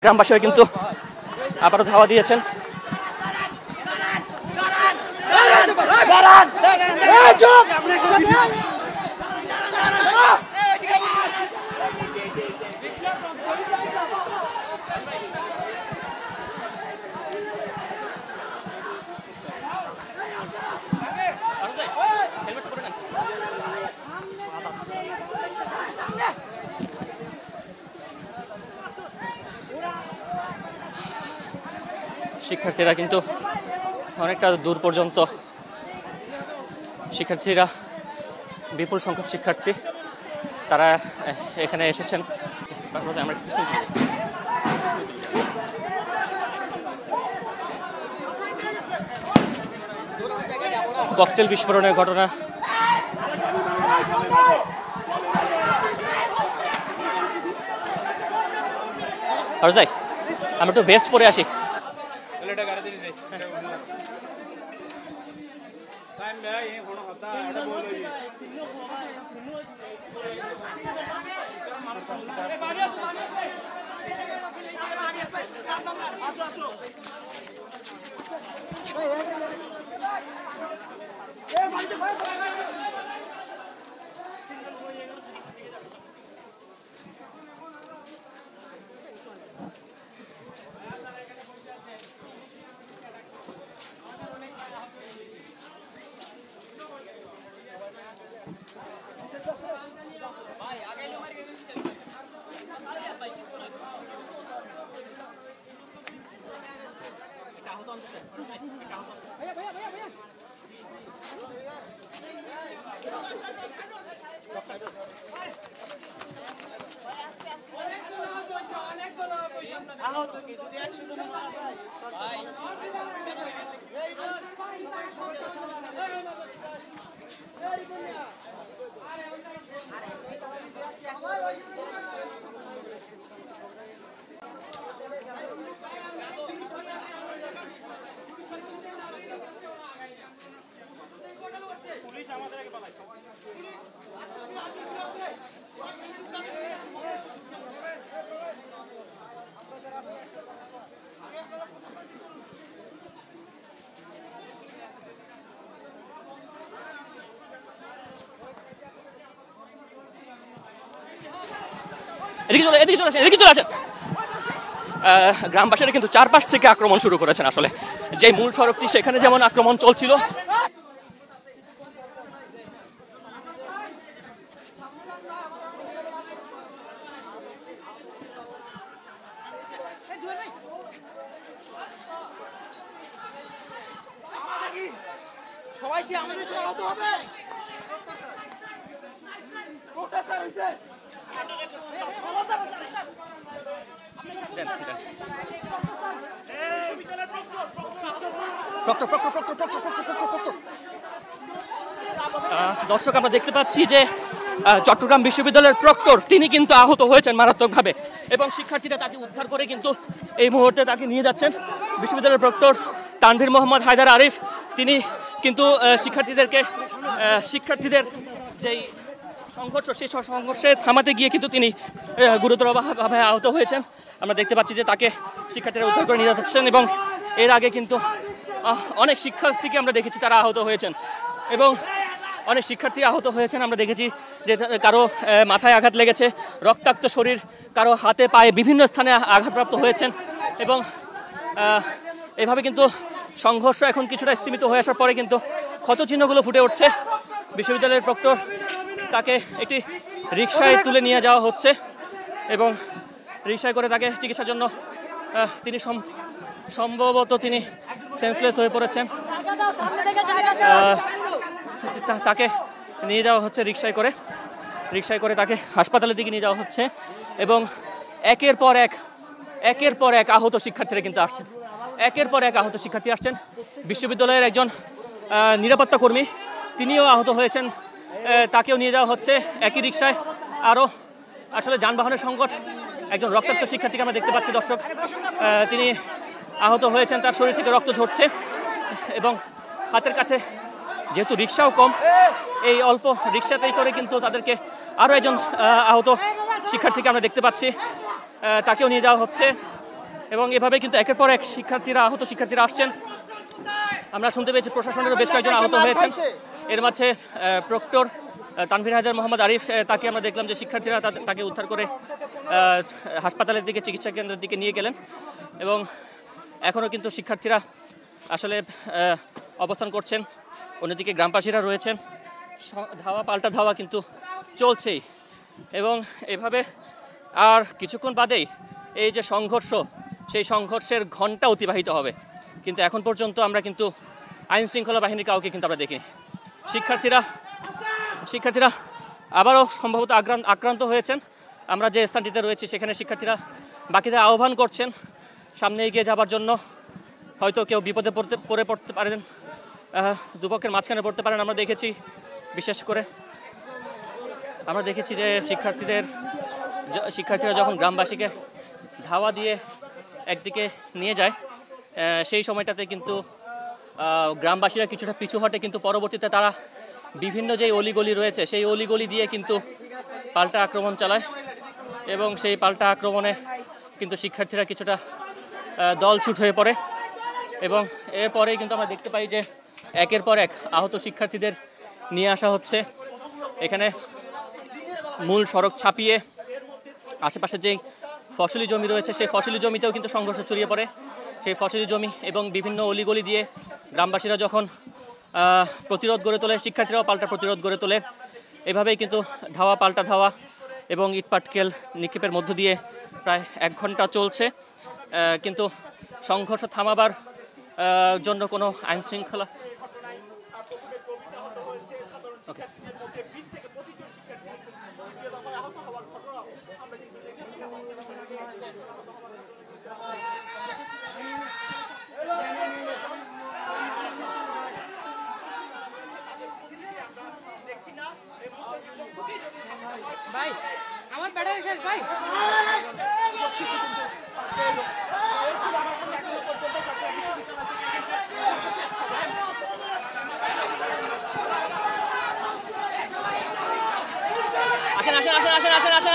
গ্রামবাসীরা কিন্তু আবারও ধাওয়া দিয়েছেন। শিক্ষার্থীরা কিন্তু অনেকটা দূর পর্যন্ত, শিক্ষার্থীরা বিপুল সংখ্যক শিক্ষার্থী তারা এখানে এসেছেন। আমরা ককটেল বিস্ফোরণের ঘটনা আর যাই, আমি একটু ভেস্ট পরে আসি। এদিকে চলে আসেন। গ্রামবাসীরা কিন্তু চারপাশ থেকে আক্রমণ শুরু করেছেন। আসলে যে মূল সড়কটি সেখানে যেমন আক্রমণ চলছিল, সবাই কি আমাদের সঙ্গে হতে হবে? দর্শক আমরা দেখতে পাচ্ছি যে চট্টগ্রাম বিশ্ববিদ্যালয়ের প্রক্টর তিনি কিন্তু আহত হয়েছেন মারাত্মকভাবে এবং শিক্ষার্থীরা তাকে উদ্ধার করে কিন্তু এই মুহূর্তে তাকে নিয়ে যাচ্ছেন বিশ্ববিদ্যালয়ের প্রক্টর তানভীর মোহাম্মদ হায়দার আরিফ তিনি কিন্তু শিক্ষার্থীদের যেই সংঘর্ষ সেই সংঘর্ষে থামাতে গিয়ে কিন্তু তিনি গুরুতরভাবে আহত হয়েছেন। আমরা দেখতে পাচ্ছি যে তাকে শিক্ষার্থীরা উদ্ধার করে নিয়ে যাচ্ছেন এবং এর আগে কিন্তু অনেক শিক্ষার্থীকে আমরা দেখেছি তারা আহত হয়েছেন এবং অনেক শিক্ষার্থী আহত হয়েছেন। আমরা দেখেছি যে কারো মাথায় আঘাত লেগেছে, রক্তাক্ত শরীর, কারো হাতে পায়ে বিভিন্ন স্থানে আঘাতপ্রাপ্ত হয়েছেন এবং এভাবে কিন্তু সংঘর্ষ এখন কিছুটা স্তীমিত হয়ে আসার পরে কিন্তু ক্ষতচিহ্নগুলো ফুটে উঠছে। বিশ্ববিদ্যালয়ের প্রক্টর তাকে একটি রিকশায় তুলে নিয়ে যাওয়া হচ্ছে এবং রিকশায় করে তাকে চিকিৎসার জন্য তিনি সম্ভবত তিনি সেন্সলেস হয়ে পড়েছেন। তাকে নিয়ে যাওয়া হচ্ছে রিকশায় করে তাকে হাসপাতালের দিকে নিয়ে যাওয়া হচ্ছে এবং একের পর এক আহত শিক্ষার্থীরা কিন্তু আসছেন। একের পর এক আহত শিক্ষার্থী আসছেন। বিশ্ববিদ্যালয়ের একজন নিরাপত্তা কর্মী তিনিও আহত হয়েছেন, তাকেও নিয়ে যাওয়া হচ্ছে একই রিকশায়। আরও আসলে যানবাহনের সংকট। একজন রক্তাক্ত শিক্ষার্থীকে আমরা দেখতে পাচ্ছি দর্শক, তিনি আহত হয়েছেন, তার শরীর থেকে রক্ত ঝরছে এবং হাতের কাছে যেহেতু রিকশাও কম, এই অল্প রিকশাতেই করে কিন্তু তাদেরকে আরও একজন আহত শিক্ষার্থীকে আমরা দেখতে পাচ্ছি, তাকেও নিয়ে যাওয়া হচ্ছে এবং এভাবে কিন্তু একের পর এক আহত শিক্ষার্থীরা আসছেন। আমরা শুনতে পেয়েছি প্রশাসনেরও বেশ কয়েকজন আহত হয়েছেন। এর মাঝে প্রক্টর তানভীর হায়দার মোহাম্মদ আরিফ তাকে আমরা দেখলাম যে শিক্ষার্থীরা তাকে উদ্ধার করে হাসপাতালের দিকে, চিকিৎসা কেন্দ্রের দিকে নিয়ে গেলেন এবং এখনও কিন্তু শিক্ষার্থীরা আসলে অবস্থান করছেন। অন্যদিকে গ্রামবাসীরা রয়েছেন, পাল্টা ধাওয়া কিন্তু চলছেই এবং এভাবে আর কিছুক্ষণ বাদেই এই যে সংঘর্ষ, সেই সংঘর্ষের ঘণ্টা অতিবাহিত হবে, কিন্তু এখন পর্যন্ত আমরা কিন্তু আইন শৃঙ্খলা বাহিনীর কাউকে কিন্তু আমরা দেখিনি। শিক্ষার্থীরা আবারও সম্ভবত আক্রান্ত হয়েছেন। আমরা যে স্থানটিতে রয়েছি সেখানে শিক্ষার্থীরা বাকিদের আহ্বান করছেন সামনে এগিয়ে যাবার জন্য। হয়তো কেউ বিপদে পড়তে পারেন, দুপক্ষের মাঝখানে পড়তে পারেন। আমরা দেখেছি, বিশেষ করে আমরা দেখেছি যে শিক্ষার্থীরা যখন গ্রামবাসীকে ধাওয়া দিয়ে একদিকে নিয়ে যায়, সেই সময়টাতে কিন্তু গ্রামবাসীরা কিছুটা পিছু হটে, কিন্তু পরবর্তীতে তারা বিভিন্ন যে অলিগলি রয়েছে সেই অলিগলি দিয়ে কিন্তু পাল্টা আক্রমণ চালায় এবং সেই পাল্টা আক্রমণে কিন্তু শিক্ষার্থীরা কিছুটা দলছুট হয়ে পড়ে এবং এরপরেই কিন্তু আমরা দেখতে পাই যে একের পর এক আহত শিক্ষার্থীদের নিয়ে আসা হচ্ছে। এখানে মূল সড়ক ছাপিয়ে আশেপাশে যেই ফসলি জমি রয়েছে সেই ফসলি জমিতেও কিন্তু সংঘর্ষ ছড়িয়ে পড়ে। সেই ফসলি জমি এবং বিভিন্ন অলিগলি দিয়ে গ্রামবাসীরা যখন প্রতিরোধ গড়ে তোলে, শিক্ষার্থীরাও পাল্টা প্রতিরোধ গড়ে তোলে। এভাবেই কিন্তু ধাওয়া পাল্টা ধাওয়া এবং ইটপাটকেল নিক্ষেপের মধ্য দিয়ে প্রায় 1 ঘন্টা চলছে, কিন্তু সংঘর্ষ থামাবার জন্য কোনো আইন শৃঙ্খলা ভাই আমার ব্যাটারি শেষ ভাই।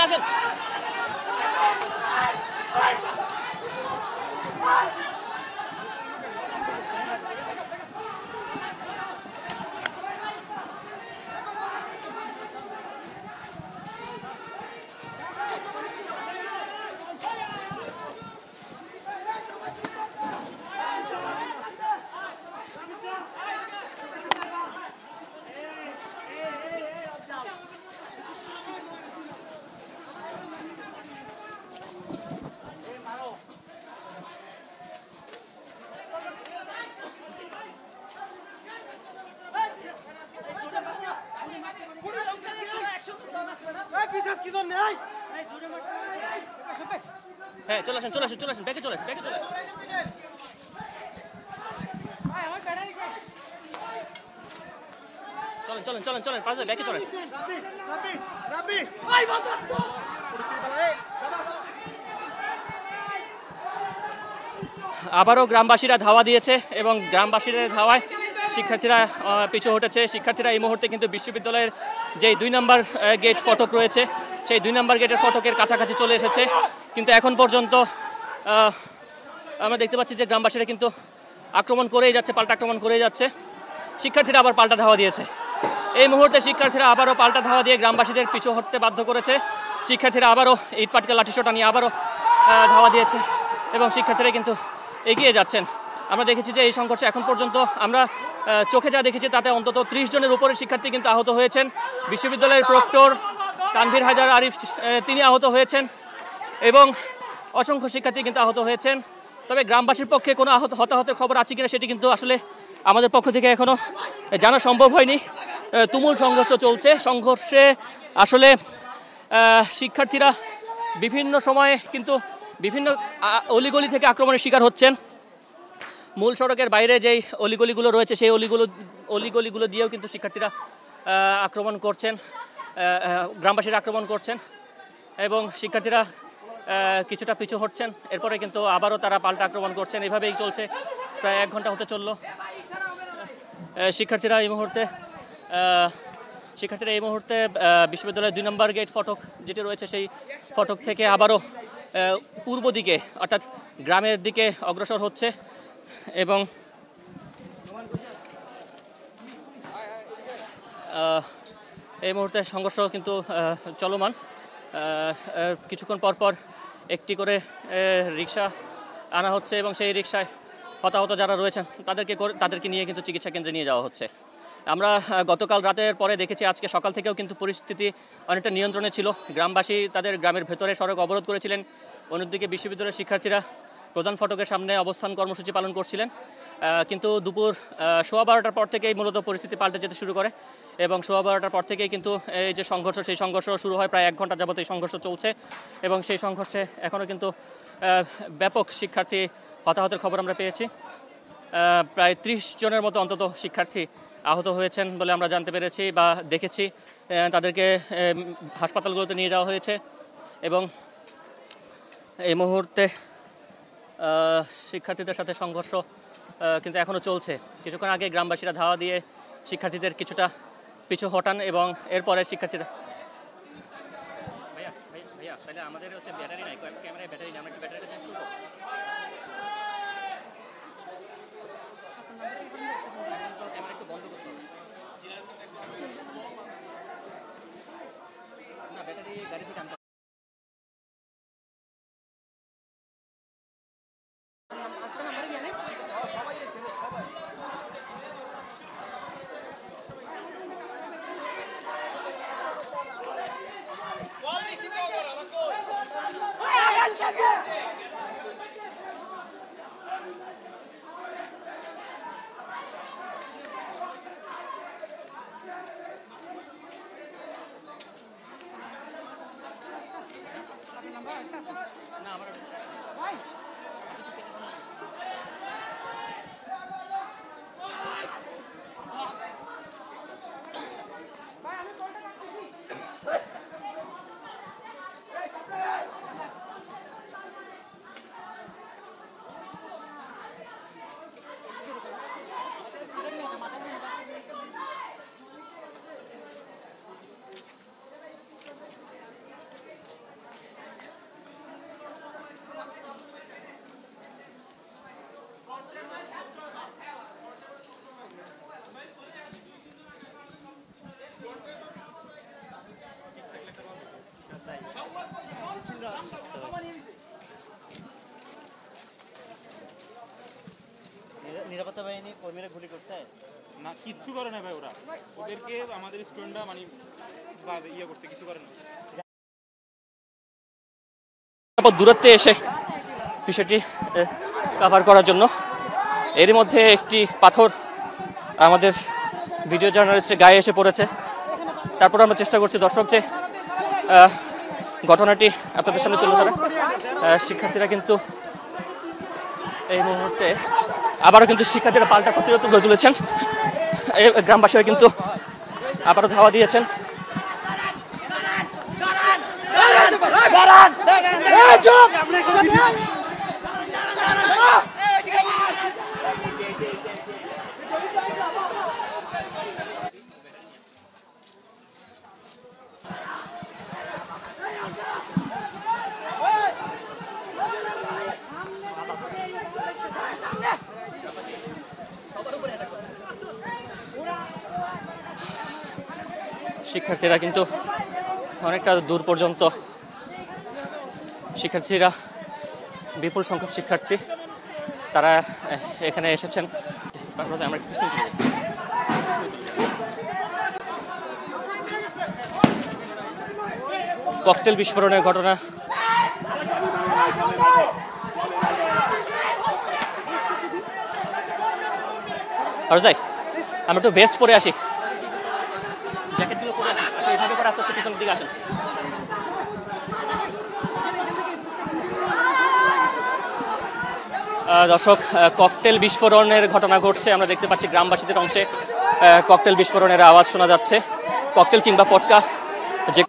আসেন। হ্যাঁ, চলে আসেন, ব্যাগে চলে আসেন। চলেন চলেন চলেন চলেন পারবে ব্যাকে চলেন। আবারও গ্রামবাসীরা ধাওয়া দিয়েছে এবং গ্রামবাসীদের ধাওয়ায় শিক্ষার্থীরা পিছু হটেছে। শিক্ষার্থীরা এই মুহূর্তে কিন্তু বিশ্ববিদ্যালয়ের যে 2 নম্বর গেট ফটক রয়েছে সেই 2 নম্বর গেটের ফটকের কাছাকাছি চলে এসেছে, কিন্তু এখন পর্যন্ত আমরা দেখতে পাচ্ছি যে গ্রামবাসীরা কিন্তু আক্রমণ করেই যাচ্ছে, পাল্টা আক্রমণ করেই যাচ্ছে। শিক্ষার্থীরা আবার পাল্টা ধাওয়া দিয়েছে। এই মুহূর্তে শিক্ষার্থীরা আবারও পাল্টা ধাওয়া দিয়ে গ্রামবাসীদের পিছু হটতে বাধ্য করেছে। শিক্ষার্থীরা আবারও ইট পাটকেল লাঠিসোঁটা নিয়ে আবারও ধাওয়া দিয়েছে এবং শিক্ষার্থীরা কিন্তু এগিয়ে যাচ্ছেন। আমরা দেখেছি যে এই সংঘর্ষে এখন পর্যন্ত আমরা চোখে যা দেখেছি তাতে অন্তত 30 জনের উপরে শিক্ষার্থী কিন্তু আহত হয়েছেন। বিশ্ববিদ্যালয়ের প্রক্টর তানভীর হায়দার আরিফ তিনি আহত হয়েছেন এবং অসংখ্য শিক্ষার্থী কিন্তু আহত হয়েছেন। তবে গ্রামবাসীর পক্ষে কোনো হতাহতের খবর আছে কিনা সেটি কিন্তু আসলে আমাদের পক্ষ থেকে এখনও জানা সম্ভব হয়নি। তুমুল সংঘর্ষ চলছে। সংঘর্ষে আসলে শিক্ষার্থীরা বিভিন্ন সময়ে কিন্তু বিভিন্ন অলিগলি থেকে আক্রমণের শিকার হচ্ছেন। মূল সড়কের বাইরে যেই অলিগলিগুলো রয়েছে সেই অলিগলিগুলো দিয়েও কিন্তু শিক্ষার্থীরা আক্রমণ করছেন, গ্রামবাসীরা আক্রমণ করছেন এবং শিক্ষার্থীরা কিছুটা পিছু হটছেন। এরপরে কিন্তু আবারও তারা পাল্টা আক্রমণ করছেন। এভাবেই চলছে, প্রায় 1 ঘন্টা হতে চলল। শিক্ষার্থীরা এই মুহূর্তে বিশ্ববিদ্যালয়ের 2 নম্বর গেট ফটক যেটি রয়েছে সেই ফটক থেকে আবারও পূর্ব দিকে অর্থাৎ গ্রামের দিকে অগ্রসর হচ্ছে এবং এই মুহূর্তে সংঘর্ষ কিন্তু চলমান। কিছুক্ষণ পর একটি করে রিক্সা আনা হচ্ছে এবং সেই রিক্সায় হতাহত যারা রয়েছেন তাদেরকে নিয়ে কিন্তু চিকিৎসা কেন্দ্রে নিয়ে যাওয়া হচ্ছে। আমরা গতকাল রাতের পরে দেখেছি আজকে সকাল থেকেও কিন্তু পরিস্থিতি অনেকটা নিয়ন্ত্রণে ছিল। গ্রামবাসী তাদের গ্রামের ভেতরে সড়ক অবরোধ করেছিলেন, অন্যদিকে বিশ্ববিদ্যালয়ের শিক্ষার্থীরা প্রধান ফটকের সামনে অবস্থান কর্মসূচি পালন করছিলেন। কিন্তু দুপুর 12:15টার পর থেকেই মূলত পরিস্থিতি পাল্টে যেতে শুরু করে এবং 12:15টার পর থেকেই কিন্তু এই যে সংঘর্ষ সেই সংঘর্ষ শুরু হয়। প্রায় 1 ঘন্টা যাবত এই সংঘর্ষ চলছে এবং সেই সংঘর্ষে এখনও কিন্তু ব্যাপক শিক্ষার্থী হতাহতের খবর আমরা পেয়েছি। প্রায় 30 জনের মতো অন্তত শিক্ষার্থী আহত হয়েছেন বলে আমরা জানতে পেরেছি বা দেখেছি। তাদেরকে হাসপাতালগুলোতে নিয়ে যাওয়া হয়েছে এবং এই মুহূর্তে শিক্ষার্থীদের সাথে সংঘর্ষ কিন্তু এখনও চলছে। কিছুক্ষণ আগে গ্রামবাসীরা ধাওয়া দিয়ে শিক্ষার্থীদের কিছুটা পিছু হটান এবং এরপরে শিক্ষার্থীরা ভাইয়া তাহলে আমাদের হচ্ছে ব্যাটারি নাই, ক্যামেরায় ব্যাটারি নাই, আমরা কি ব্যাটারিটা চেঞ্জ করবো? ক্যামেরা একটু বন্ধ করতে হবে না, ব্যাটারি গাড়ি থেকে আনতে নিরাপত্তা বাহিনী কর্মীরা গুলি করছে না, কিচ্ছু করে না ভাই, ওদেরকে আমাদের স্টুডেন্টরা মানে ইয়ে করছে, কিছু করে না। দূরত্বে এসে বিষয়টি কভার করার জন্য এরই মধ্যে একটি পাথর আমাদের ভিডিও জার্নালিস্টের গায়ে এসে পড়েছে। তারপর আমরা চেষ্টা করছি দর্শক যে ঘটনাটি আপনাদের সামনে তুলে ধরে। শিক্ষার্থীরা কিন্তু এই মুহূর্তে আবারও কিন্তু শিক্ষার্থীরা পাল্টা প্রতিরোধ গড়ে তুলেছেন। গ্রামবাসীরা কিন্তু আবারও ধাওয়া দিয়েছেন। শিক্ষার্থীরা কিন্তু অনেকটা দূর পর্যন্ত, শিক্ষার্থীরা বিপুল সংখ্যক শিক্ষার্থী তারা এখানে এসেছেন। আমরা ককটেল বিস্ফোরণের ঘটনা। আর যাই আমরা একটু ভেস্ট পরে আসি, জ্যাকেটগুলো পরে আসি, এইভাবে করে আস্তে আস্তে পিছনের দিকে আসেন। দর্শক, ককটেল বিস্ফোরণের ঘটনা ঘটছে। আমরা দেখতে পাচ্ছি গ্রামবাসীদের অংশে ককটেল বিস্ফোরণের আওয়াজ শোনা যাচ্ছে। ককটেল কিংবা পটকা যে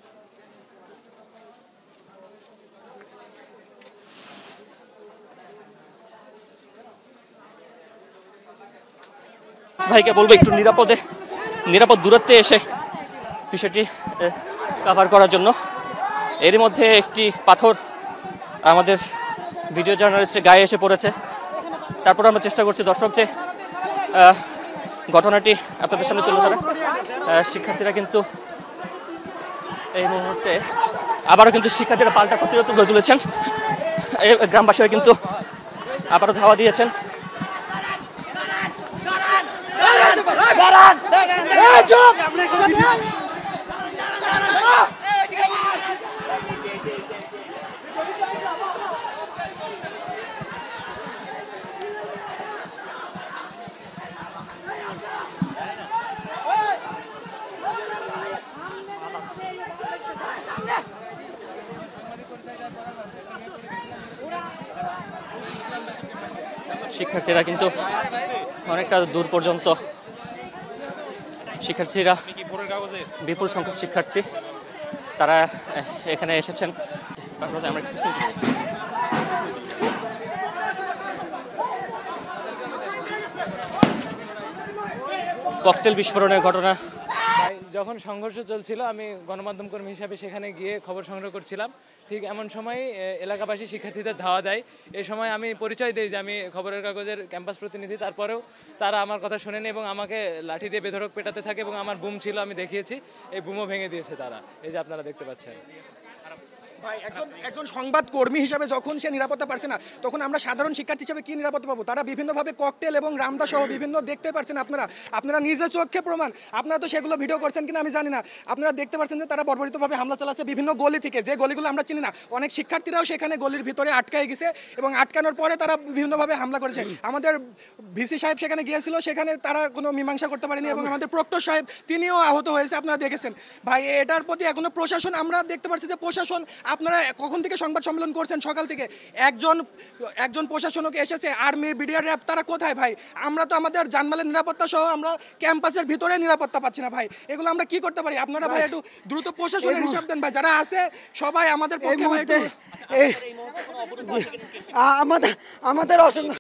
ভাইকে বলবো একটু নিরাপদ দূরত্বে এসে বিষয়টি কভার করার জন্য। এর মধ্যে একটি পাথর আমাদের ভিডিও জার্নালিস্টের গায়ে এসে পড়েছে। তারপর আমরা চেষ্টা করছি দর্শক যে ঘটনাটি আপনাদের সামনে তুলে ধরা। শিক্ষার্থীরা কিন্তু এই মুহূর্তে আবারও কিন্তু শিক্ষার্থীরা পাল্টা প্রতিরোধ গড়ে তুলেছেন। গ্রামবাসীরা কিন্তু আবারও ধাওয়া দিয়েছেন। শিক্ষার্থীরা কিন্তু অনেকটা দূর পর্যন্ত, শিক্ষার্থীরা বিপুল সংখ্যক শিক্ষার্থী তারা এখানে এসেছেন। আমরা ককটেল বিস্ফোরণের ঘটনা। যখন সংঘর্ষ চলছিল আমি গণমাধ্যম কর্মী হিসাবে সেখানে গিয়ে খবর সংগ্রহ করছিলাম। ঠিক এমন সময় এলাকাবাসী শিক্ষার্থীদের ধাওয়া দেয়। এই সময় আমি পরিচয় দিই যে আমি খবরের কাগজের ক্যাম্পাস প্রতিনিধি। তারপরেও তারা আমার কথা শোনেনি এবং আমাকে লাঠি দিয়ে বেধড়ক পেটাতে থাকে এবং আমার বুম ছিল, আমি দেখিয়েছি, এই বুমও ভেঙে দিয়েছে তারা। এই যে আপনারা দেখতে পাচ্ছেন। ভাই একজন সংবাদ কর্মী হিসাবে যখন সে নিরাপত্তা পাচ্ছে না, তখন আমরা সাধারণ শিক্ষার্থী হিসেবে কি নিরাপত্তা পাবো? তারা বিভিন্নভাবে ককটেল এবং রামদা সহ বিভিন্ন দেখতে পাচ্ছেন আপনারা নিজের চোখে প্রমাণ। আপনারা তো সেগুলো ভিডিও করছেন কিনা আমি জানি না। আপনারা দেখতে পাচ্ছেন যে তারা বর্বরিতভাবে হামলা চালাচ্ছে বিভিন্ন গলি থেকে, যে গলিগুলো আমরা চিনি না। অনেক শিক্ষার্থীরাও সেখানে গলির ভিতরে আটকায় গেছে এবং আটকানোর পরে তারা বিভিন্নভাবে হামলা করেছে। আমাদের ভিসি সাহেব সেখানে গিয়েছিল, সেখানে তারা কোনো মীমাংসা করতে পারেনি এবং আমাদের প্রক্টর সাহেব তিনিও আহত হয়েছে, আপনারা দেখেছেন। ভাই এটার প্রতি এখনো প্রশাসন, আমরা দেখতে পাচ্ছি যে প্রশাসন, আপনারা কখন থেকে সংবাদ সম্মেলন করছেন সকাল থেকে, একজন প্রশাসনকে এসেছে, আর্মি, বিডিআর, র্যাব, তারা কোথায় ভাই? আমরা তো আমাদের জানমালের নিরাপত্তা সহ আমরা ক্যাম্পাসের ভিতরে নিরাপত্তা পাচ্ছি না ভাই। এগুলো আমরা কি করতে পারি? আপনারা ভাই একটু দ্রুত প্রশাসনের হিসাব দেন ভাই, যারা আছে সবাই আমাদের পক্ষে। আমাদের অসংখ্য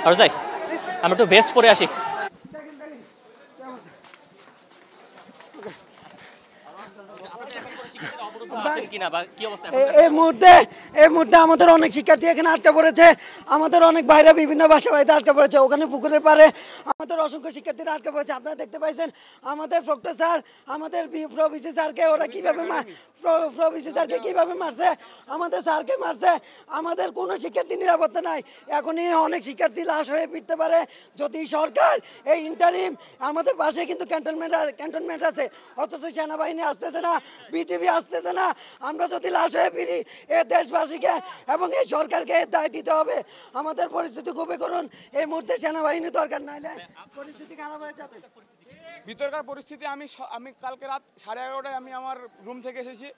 আর যাই আমরা একটু ভেস্ট পরে আসি। এই মুহূর্তে আমাদের অনেক শিক্ষার্থী এখানে আটকা পড়েছে। আমাদের অনেক ভাইরা বিভিন্ন বাড়িতে আটকা পড়েছে। ওখানে পুকুরের পারে আমাদের অসংখ্য শিক্ষার্থীরা আটকা পড়েছে। আপনারা দেখতে পাইছেন আমাদের প্রক্টর স্যার, আমাদের প্রভিসি স্যারকে ওরা কিভাবে মারছে, আমাদের স্যারকে মারছে। আমাদের কোনো শিক্ষার্থী নিরাপত্তা নাই। এখনই অনেক শিক্ষার্থী লাশ হয়ে ফিরতে পারে যদি সরকার এই ইন্টারিম, আমাদের পাশে কিন্তু ক্যান্টনমেন্ট আছে, অথচ সেনাবাহিনী আসতেছে না, বিজিবি আসতেছে না। আমরা যদি লাশ হয়ে ফিরি এ দেশবাসীকে এবং এই সরকারকে এর দায় দিতে হবে। আমাদের পরিস্থিতি খুবই করুন, এই মুহূর্তে সেনাবাহিনী দরকার, নাইলে পরিস্থিতি খারাপ হয়ে যাবে। ভিতরকার পরিস্থিতি আমি কালকে রাত 11:30টায় আমি আমার রুম থেকে এসেছি।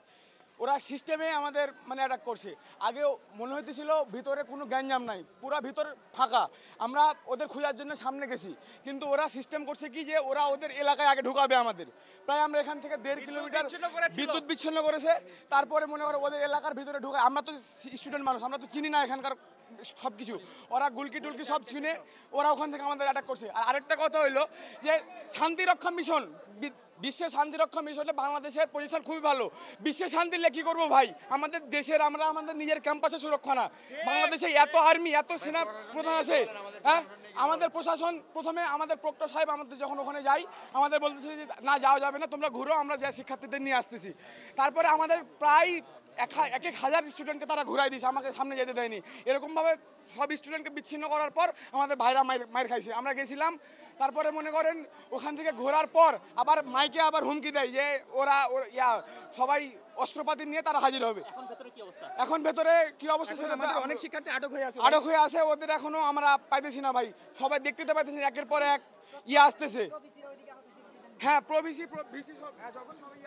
ওরা সিস্টেমে আমাদের মানে অ্যাটাক করছে। আগেও মনে হইতেছিল ভিতরে কোনো গ্যাঞ্জাম নাই, পুরা ভিতর ফাঁকা। আমরা ওদের খোঁজার জন্য সামনে গেছি, কিন্তু ওরা সিস্টেম করছে কি যে ওরা ওদের এলাকায় আগে ঢুকাবে আমাদের। প্রায় আমরা এখান থেকে 1.5 কিলোমিটার বিদ্যুৎ বিচ্ছিন্ন করেছে। তারপরে মনে করো ওদের এলাকার ভিতরে ঢুকায়। আমরা তো স্টুডেন্ট মানুষ, আমরা তো চিনি না এখানকার সব কিছু। ওরা গুলকি টুলকি সব চিনে ওরা ওখান থেকে আমাদের অ্যাটাক করছে। আর আরেকটা কথা হইলো যে শান্তিরক্ষা মিশন, বিশ্বের শান্তিরক্ষা মিশনে বাংলাদেশের পজিশন খুবই ভালো। বিশ্বের শান্তি লে কি করবো ভাই, আমাদের দেশের আমরা আমাদের নিজের ক্যাম্পাসে সুরক্ষা না। বাংলাদেশে এত আর্মি এত সেনা প্রধান আছে, হ্যাঁ। আমাদের প্রশাসন প্রথমে আমাদের প্রক্টর সাহেব আমাদের যখন ওখানে যাই আমাদের বলতেছে যে না যাওয়া যাবে না, তোমরা ঘুরো, আমরা যা শিক্ষার্থীদের নিয়ে আসতেছি। তারপরে আমাদের প্রায় 1,000 স্টুডেন্টকে তারা ঘুরাই দিয়েছে, আমাকে সামনে যেতে দেয়নি। এরকমভাবে সব স্টুডেন্টকে বিচ্ছিন্ন করার পর আমাদের ভাইরা মাইর খাইছে। আমরা গেছিলাম, তারপরে মনে করেন ওখান থেকে ঘোরার পর আবার মাইকে আবার হুমকি দেয় যে ওরা সবাই অস্ত্রপাতি নিয়ে তারা হাজির হবে। এখন ভেতরে কি অবস্থা সেটা অনেক শিক্ষার্থী আটক হয়ে আছে। ওদের এখনো আমরা পাইতেছি না ভাই, সবাই দেখতে পাইতেছি একের পর এক আসতেছে। হ্যাঁ প্রভিসি সব যখন সবাই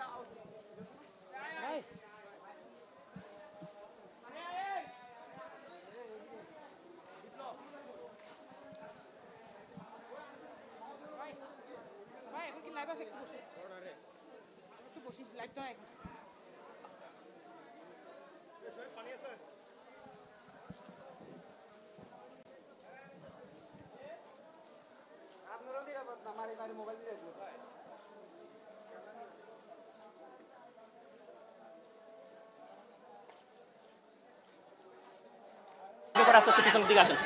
লাইভ আছে, একটু বসি লাইভ তো এখন। আস্তে আস্তে পিছনের দিকে আসেন।